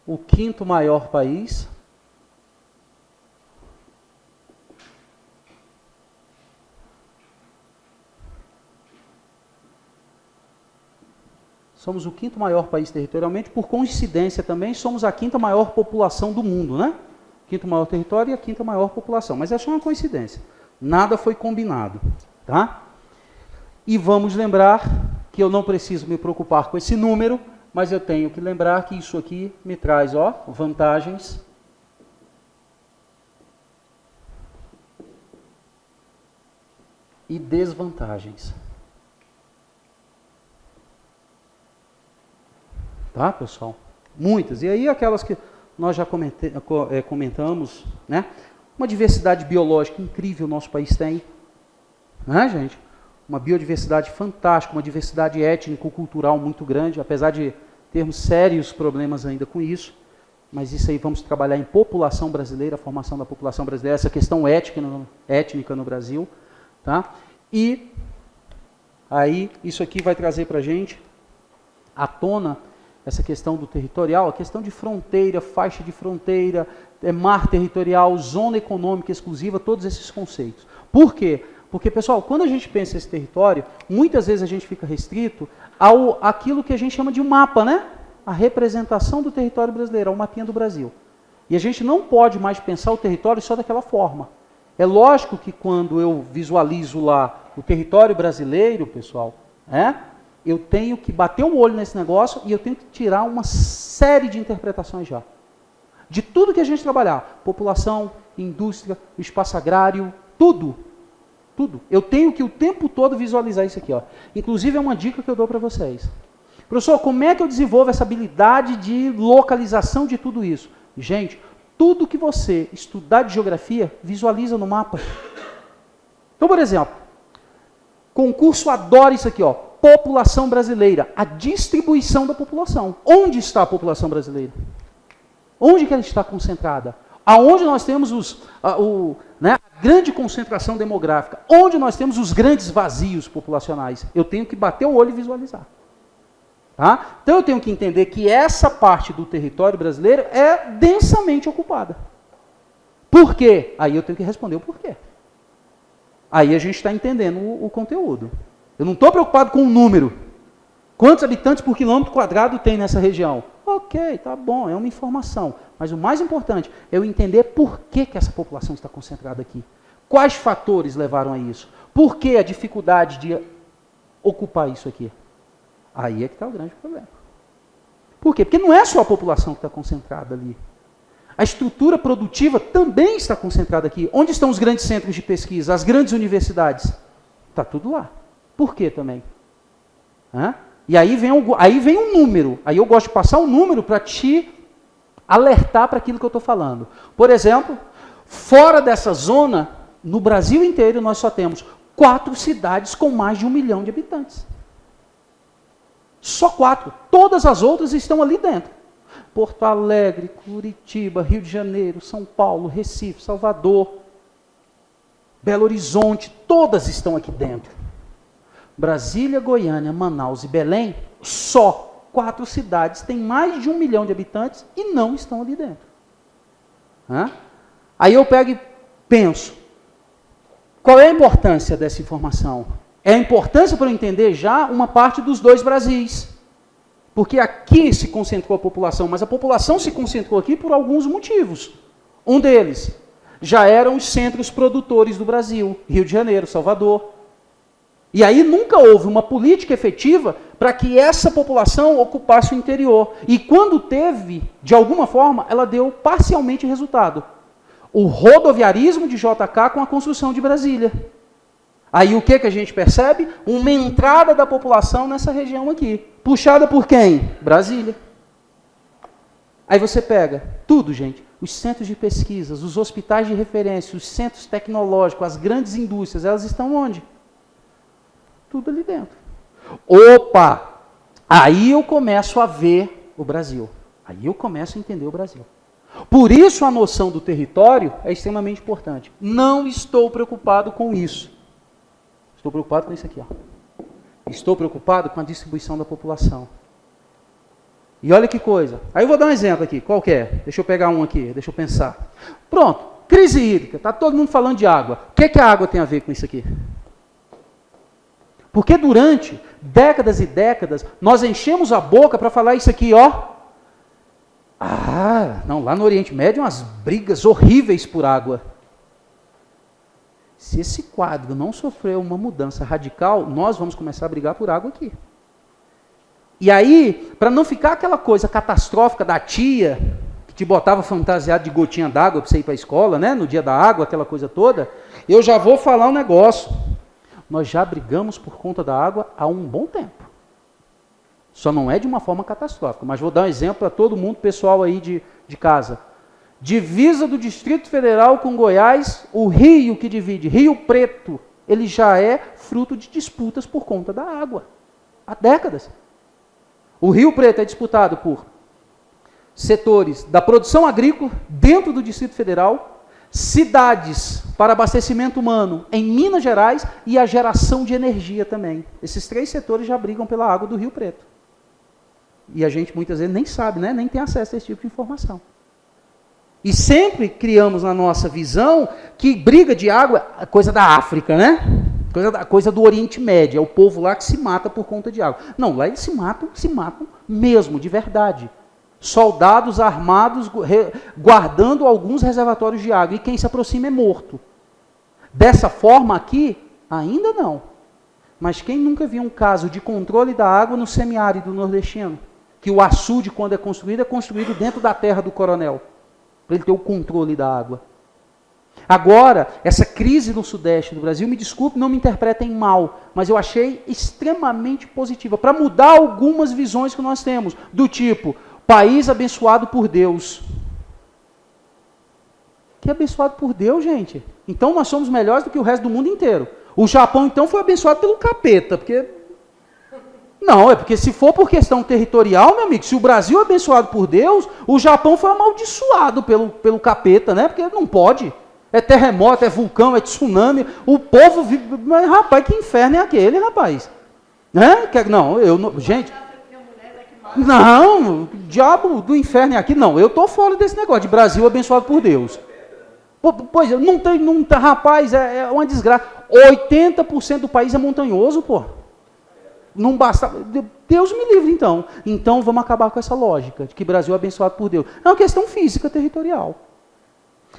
o quinto maior país. Somos o quinto maior país territorialmente, por coincidência também, somos a quinta maior população do mundo, né? Quinto maior território e a quinta maior população, mas é só uma coincidência. Nada foi combinado, tá? E vamos lembrar que eu não preciso me preocupar com esse número, mas eu tenho que lembrar que isso aqui me traz, ó, vantagens e desvantagens. Tá, pessoal? Muitas. E aí aquelas que nós já comentamos, né? Uma diversidade biológica incrível o nosso país tem, né, gente? Uma biodiversidade fantástica, uma diversidade étnico-cultural muito grande, apesar de termos sérios problemas ainda com isso, mas isso aí vamos trabalhar em população brasileira, a formação da população brasileira, essa questão étnica no Brasil, tá? E aí isso aqui vai trazer para a gente à tona essa questão do territorial, a questão de fronteira, faixa de fronteira, mar territorial, zona econômica exclusiva, todos esses conceitos. Por quê? Porque, pessoal, quando a gente pensa esse território, muitas vezes a gente fica restrito àquilo que a gente chama de mapa, né? A representação do território brasileiro, ao mapinha do Brasil. E a gente não pode mais pensar o território só daquela forma. É lógico que quando eu visualizo lá o território brasileiro, pessoal, eu tenho que bater um olho nesse negócio e eu tenho que tirar uma série de interpretações já. De tudo que a gente trabalhar, população, indústria, espaço agrário, tudo. Tudo. Eu tenho que o tempo todo visualizar isso aqui, ó. Inclusive é uma dica que eu dou para vocês. Professor, como é que eu desenvolvo essa habilidade de localização de tudo isso? Gente, tudo que você estudar de geografia, visualiza no mapa. Então, por exemplo, concurso adora isso aqui, ó. População brasileira, a distribuição da população. Onde está a população brasileira? Onde que ela está concentrada? Aonde nós temos a grande concentração demográfica? Onde nós temos os grandes vazios populacionais? Eu tenho que bater o olho e visualizar. Tá? Então eu tenho que entender que essa parte do território brasileiro é densamente ocupada. Por quê? Aí eu tenho que responder o porquê. Aí a gente está entendendo o conteúdo. Eu não estou preocupado com o número. Quantos habitantes por quilômetro quadrado tem nessa região? Ok, tá bom, é uma informação. Mas o mais importante é eu entender por que essa população está concentrada aqui. Quais fatores levaram a isso? Por que a dificuldade de ocupar isso aqui? Aí é que está o grande problema. Por quê? Porque não é só a população que está concentrada ali. A estrutura produtiva também está concentrada aqui. Onde estão os grandes centros de pesquisa, as grandes universidades? Está tudo lá. Por quê também? E aí vem um número. Aí eu gosto de passar um número para te alertar para aquilo que eu estou falando. Por exemplo, fora dessa zona, no Brasil inteiro, nós só temos 4 cidades com mais de 1 milhão de habitantes. Só 4. Todas as outras estão ali dentro. Porto Alegre, Curitiba, Rio de Janeiro, São Paulo, Recife, Salvador, Belo Horizonte, todas estão aqui dentro. Brasília, Goiânia, Manaus e Belém, só 4 cidades têm mais de 1 milhão de habitantes e não estão ali dentro. Aí eu pego e penso, qual é a importância dessa informação? É a importância para eu entender já uma parte dos 2 Brasis. Porque aqui se concentrou a população, mas a população se concentrou aqui por alguns motivos. Um deles, já eram os centros produtores do Brasil, Rio de Janeiro, Salvador. E aí nunca houve uma política efetiva para que essa população ocupasse o interior. E quando teve, de alguma forma, ela deu parcialmente resultado. O rodoviarismo de JK com a construção de Brasília. Aí o que a gente percebe? Uma entrada da população nessa região aqui. Puxada por quem? Brasília. Aí você pega tudo, gente. Os centros de pesquisas, os hospitais de referência, os centros tecnológicos, as grandes indústrias, elas estão onde? Tudo ali dentro. Opa! Aí eu começo a ver o Brasil. Aí eu começo a entender o Brasil. Por isso a noção do território é extremamente importante. Não estou preocupado com isso. Estou preocupado com isso aqui. Estou preocupado com a distribuição da população. E olha que coisa. Aí eu vou dar um exemplo aqui. Qual que é? Deixa eu pegar um aqui. Deixa eu pensar. Pronto. Crise hídrica. Está todo mundo falando de água. O que a água tem a ver com isso aqui? Porque durante décadas e décadas, nós enchemos a boca para falar isso aqui, ó. Não, lá no Oriente Médio, umas brigas horríveis por água. Se esse quadro não sofreu uma mudança radical, nós vamos começar a brigar por água aqui. E aí, para não ficar aquela coisa catastrófica da tia, que te botava fantasiado de gotinha d'água para você ir para a escola, né, no dia da água, aquela coisa toda, eu já vou falar um negócio. Nós já brigamos por conta da água há um bom tempo. Só não é de uma forma catastrófica, mas vou dar um exemplo para todo mundo, pessoal aí de casa. Divisa do Distrito Federal com Goiás, o rio que divide, Rio Preto, ele já é fruto de disputas por conta da água. Há décadas. O Rio Preto é disputado por setores da produção agrícola dentro do Distrito Federal, cidades para abastecimento humano em Minas Gerais e a geração de energia também. Esses 3 setores já brigam pela água do Rio Preto. E a gente muitas vezes nem sabe, né? Nem tem acesso a esse tipo de informação. E sempre criamos na nossa visão que briga de água é coisa da África, né? Coisa do Oriente Médio, é o povo lá que se mata por conta de água. Não, lá eles se matam mesmo, de verdade. Soldados armados guardando alguns reservatórios de água, e quem se aproxima é morto. Dessa forma aqui, ainda não. Mas quem nunca viu um caso de controle da água no semiárido nordestino? Que o açude, quando é construído dentro da terra do coronel, para ele ter o controle da água. Agora, essa crise no sudeste do Brasil, me desculpe, não me interpretem mal, mas eu achei extremamente positiva, para mudar algumas visões que nós temos, do tipo, país abençoado por Deus. Que abençoado por Deus, gente? Então nós somos melhores do que o resto do mundo inteiro. O Japão, então, foi abençoado pelo capeta, porque... Não, é porque se for por questão territorial, meu amigo, se o Brasil é abençoado por Deus, o Japão foi amaldiçoado pelo capeta, né? Porque não pode. É terremoto, é vulcão, é tsunami. O povo vive... Mas, rapaz, que inferno é aquele, rapaz? Né? Não, gente... Não, diabo do inferno é aqui. Não, eu estou fora desse negócio de Brasil abençoado por Deus. Pois, não tem, rapaz, é uma desgraça. 80% do país é montanhoso, pô. Não basta. Deus me livre, então. Então vamos acabar com essa lógica de que Brasil é abençoado por Deus. É uma questão física, territorial.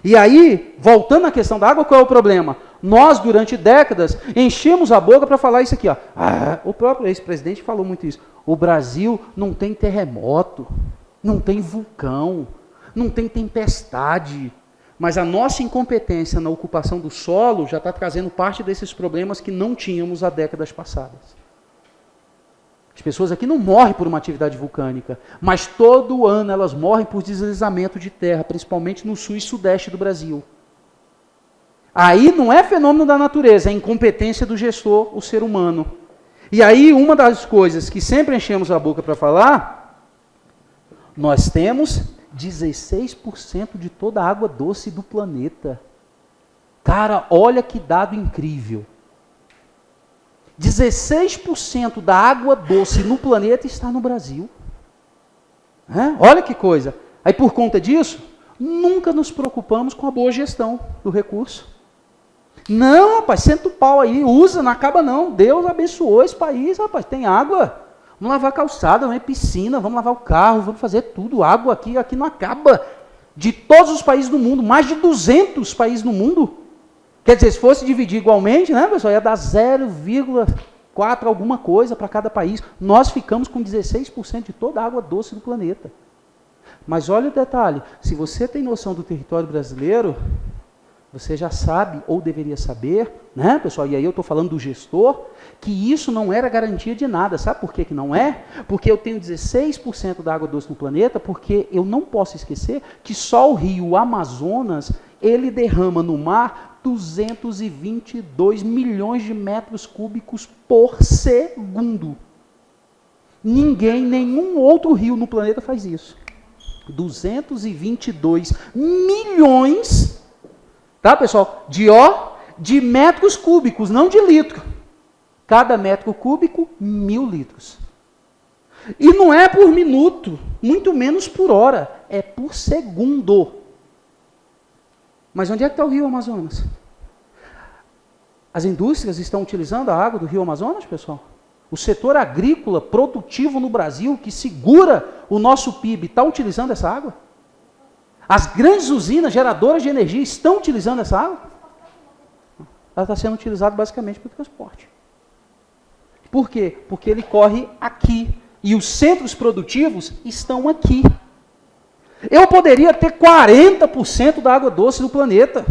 E aí, voltando à questão da água, qual é o problema? Nós, durante décadas, enchemos a boca para falar isso aqui. Ó. O próprio ex-presidente falou muito isso. O Brasil não tem terremoto, não tem vulcão, não tem tempestade. Mas a nossa incompetência na ocupação do solo já está trazendo parte desses problemas que não tínhamos há décadas passadas. As pessoas aqui não morrem por uma atividade vulcânica, mas todo ano elas morrem por deslizamento de terra, principalmente no sul e sudeste do Brasil. Aí não é fenômeno da natureza, é incompetência do gestor, o ser humano. E aí uma das coisas que sempre enchemos a boca para falar, nós temos 16% de toda a água doce do planeta. Cara, olha que dado incrível. 16% da água doce no planeta está no Brasil. Olha que coisa. Aí por conta disso, nunca nos preocupamos com a boa gestão do recurso. Não, rapaz, senta o pau aí, usa, não acaba não. Deus abençoou esse país, rapaz, tem água. Vamos lavar a calçada, vamos piscina, vamos lavar o carro, vamos fazer tudo. Água aqui não acaba. De todos os países do mundo, mais de 200 países no mundo. Quer dizer, se fosse dividir igualmente, né, pessoal, ia dar 0,4 alguma coisa para cada país. Nós ficamos com 16% de toda a água doce do planeta. Mas olha o detalhe, se você tem noção do território brasileiro, você já sabe, ou deveria saber, né, pessoal, e aí eu estou falando do gestor, que isso não era garantia de nada. Sabe por que não é? Porque eu tenho 16% da água doce no planeta, porque eu não posso esquecer que só o rio Amazonas, ele derrama no mar 222 milhões de metros cúbicos por segundo. Nenhum outro rio no planeta faz isso. 222 milhões, tá, pessoal? De metros cúbicos, não de litro. Cada metro cúbico, 1.000 litros. E não é por minuto, muito menos por hora, é por segundo. Mas onde é que está o rio Amazonas? As indústrias estão utilizando a água do rio Amazonas, pessoal? O setor agrícola produtivo no Brasil, que segura o nosso PIB, está utilizando essa água? As grandes usinas geradoras de energia estão utilizando essa água? Ela está sendo utilizada basicamente para o transporte. Por quê? Porque ele corre aqui. E os centros produtivos estão aqui. Eu poderia ter 40% da água doce do planeta,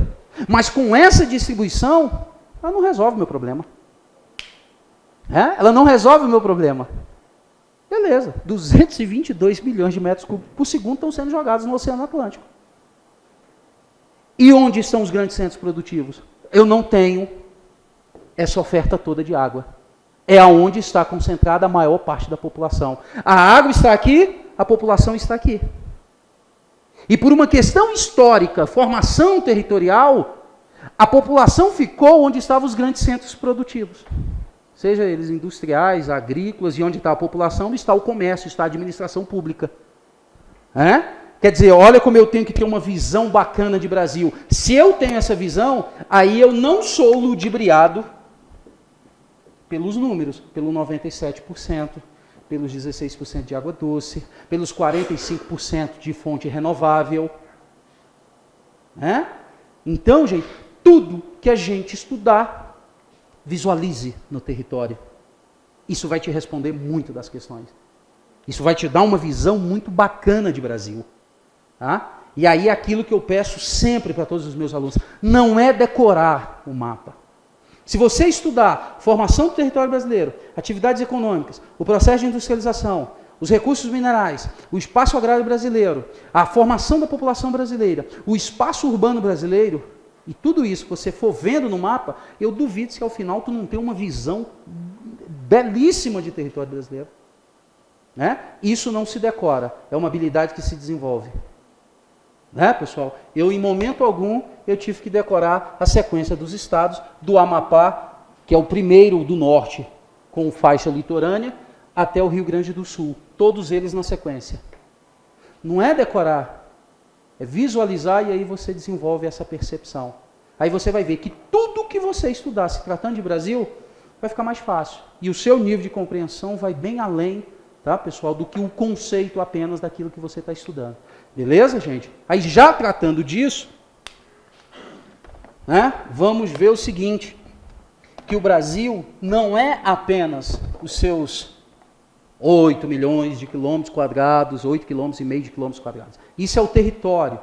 mas com essa distribuição, ela não resolve o meu problema. Ela não resolve o meu problema. Beleza, 222 milhões de metros cúbicos por segundo estão sendo jogados no Oceano Atlântico. E onde estão os grandes centros produtivos? Eu não tenho essa oferta toda de água. É aonde está concentrada a maior parte da população. A água está aqui, a população está aqui. E por uma questão histórica, formação territorial, a população ficou onde estavam os grandes centros produtivos. Seja eles industriais, agrícolas, e onde está a população, está o comércio, está a administração pública. Quer dizer, olha como eu tenho que ter uma visão bacana de Brasil. Se eu tenho essa visão, aí eu não sou ludibriado pelos números, pelo 97%. Pelos 16% de água doce, pelos 45% de fonte renovável. Então, gente, tudo que a gente estudar, visualize no território. Isso vai te responder muito das questões. Isso vai te dar uma visão muito bacana de Brasil. Tá? E aí aquilo que eu peço sempre para todos os meus alunos, não é decorar o mapa. Se você estudar formação do território brasileiro, atividades econômicas, o processo de industrialização, os recursos minerais, o espaço agrário brasileiro, a formação da população brasileira, o espaço urbano brasileiro, e tudo isso que você for vendo no mapa, eu duvido se ao final tu não tem uma visão belíssima de território brasileiro. Isso não se decora, é uma habilidade que se desenvolve. Pessoal? Eu, em momento algum, eu tive que decorar a sequência dos estados, do Amapá, que é o primeiro do norte, com faixa litorânea, até o Rio Grande do Sul. Todos eles na sequência. Não é decorar, é visualizar e aí você desenvolve essa percepção. Aí você vai ver que tudo que você estudar, se tratando de Brasil, vai ficar mais fácil. E o seu nível de compreensão vai bem além, tá, pessoal, do que o conceito apenas daquilo que você está estudando. Beleza, gente? Aí já tratando disso, vamos ver o seguinte, que o Brasil não é apenas os seus 8 milhões de quilômetros quadrados, 8,5 km de quilômetros quadrados. Isso é o território.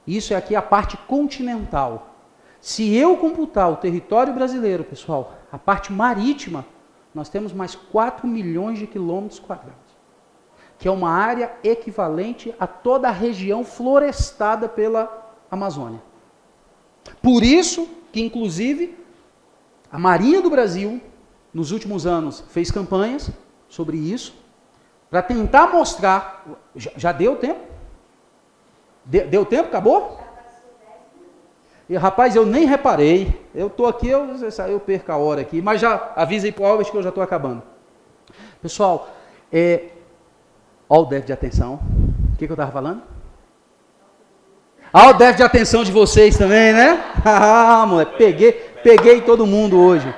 Isso é aqui a parte continental. Se eu computar o território brasileiro, pessoal, a parte marítima, nós temos mais 4 milhões de quilômetros quadrados, que é uma área equivalente a toda a região florestada pela Amazônia. Por isso que, inclusive, a Marinha do Brasil, nos últimos anos, fez campanhas sobre isso, para tentar mostrar... Já deu tempo? Deu tempo? Acabou? E, rapaz, eu nem reparei. Eu estou aqui, eu perco a hora aqui, mas já avisei para o Albert que eu já estou acabando. Pessoal, olha o déficit de atenção. O que eu estava falando? Olha o déficit de atenção de vocês também, né? Ah, moleque, peguei todo mundo hoje.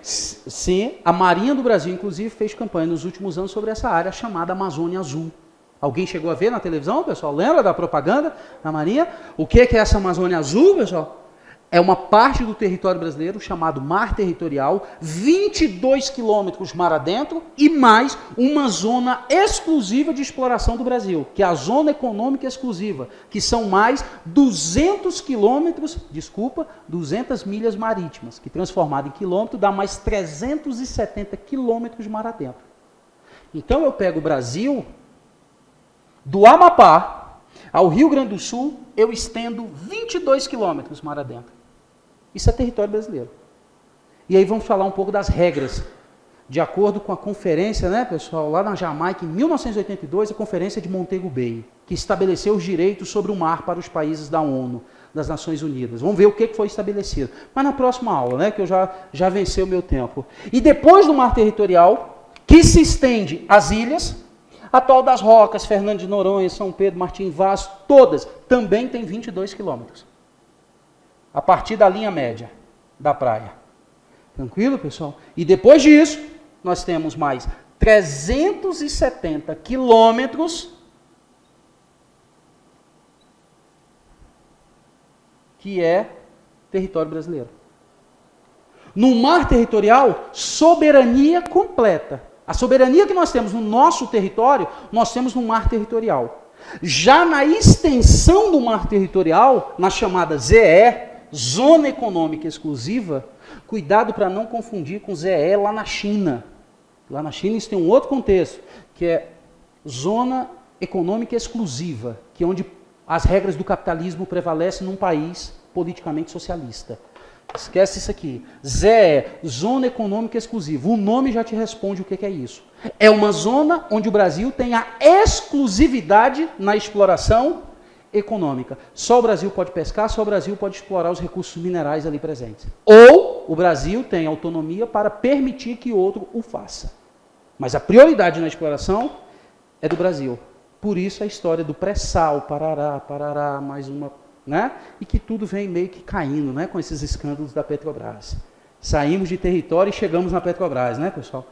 Sim, a Marinha do Brasil, inclusive, fez campanha nos últimos anos sobre essa área chamada Amazônia Azul. Alguém chegou a ver na televisão, pessoal? Lembra da propaganda da Marinha? O que é essa Amazônia Azul, pessoal? É uma parte do território brasileiro chamado Mar Territorial, 22 quilômetros mar adentro e mais uma zona exclusiva de exploração do Brasil, que é a Zona Econômica Exclusiva, que são mais 200 quilômetros, 200 milhas marítimas, que transformado em quilômetro dá mais 370 quilômetros mar adentro. Então eu pego o Brasil, do Amapá ao Rio Grande do Sul, eu estendo 22 quilômetros mar adentro. Isso é território brasileiro. E aí vamos falar um pouco das regras. De acordo com a conferência, né, pessoal, lá na Jamaica, em 1982, a Conferência de Montego Bay, que estabeleceu os direitos sobre o mar para os países da ONU, das Nações Unidas. Vamos ver o que foi estabelecido. Mas na próxima aula, né, que eu já venci o meu tempo. E depois do mar territorial, que se estende às ilhas, Atol das Rocas, Fernando de Noronha, São Pedro, Martim Vaz, todas, também tem 22 quilômetros. A partir da linha média da praia. Tranquilo, pessoal? E depois disso, nós temos mais 370 quilômetros que é território brasileiro. No mar territorial, soberania completa. A soberania que nós temos no nosso território, nós temos no mar territorial. Já na extensão do mar territorial, na chamada ZE, Zona Econômica Exclusiva, cuidado para não confundir com ZE lá na China. Lá na China isso tem um outro contexto, que é Zona Econômica Exclusiva, que é onde as regras do capitalismo prevalecem num país politicamente socialista. Esquece isso aqui. ZE, Zona Econômica Exclusiva. O nome já te responde o que é isso. É uma zona onde o Brasil tem a exclusividade na exploração econômica. Só o Brasil pode pescar, só o Brasil pode explorar os recursos minerais ali presentes. Ou o Brasil tem autonomia para permitir que outro o faça. Mas a prioridade na exploração é do Brasil. Por isso a história do pré-sal, parará, mais uma, né? E que tudo vem meio que caindo, né? Com esses escândalos da Petrobras. Saímos de território e chegamos na Petrobras, né, pessoal?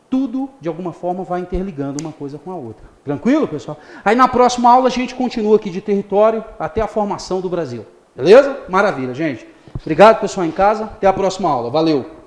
Tudo, de alguma forma, vai interligando uma coisa com a outra. Tranquilo, pessoal? Aí na próxima aula a gente continua aqui de território até a formação do Brasil. Beleza? Maravilha, gente. Obrigado, pessoal em casa. Até a próxima aula. Valeu!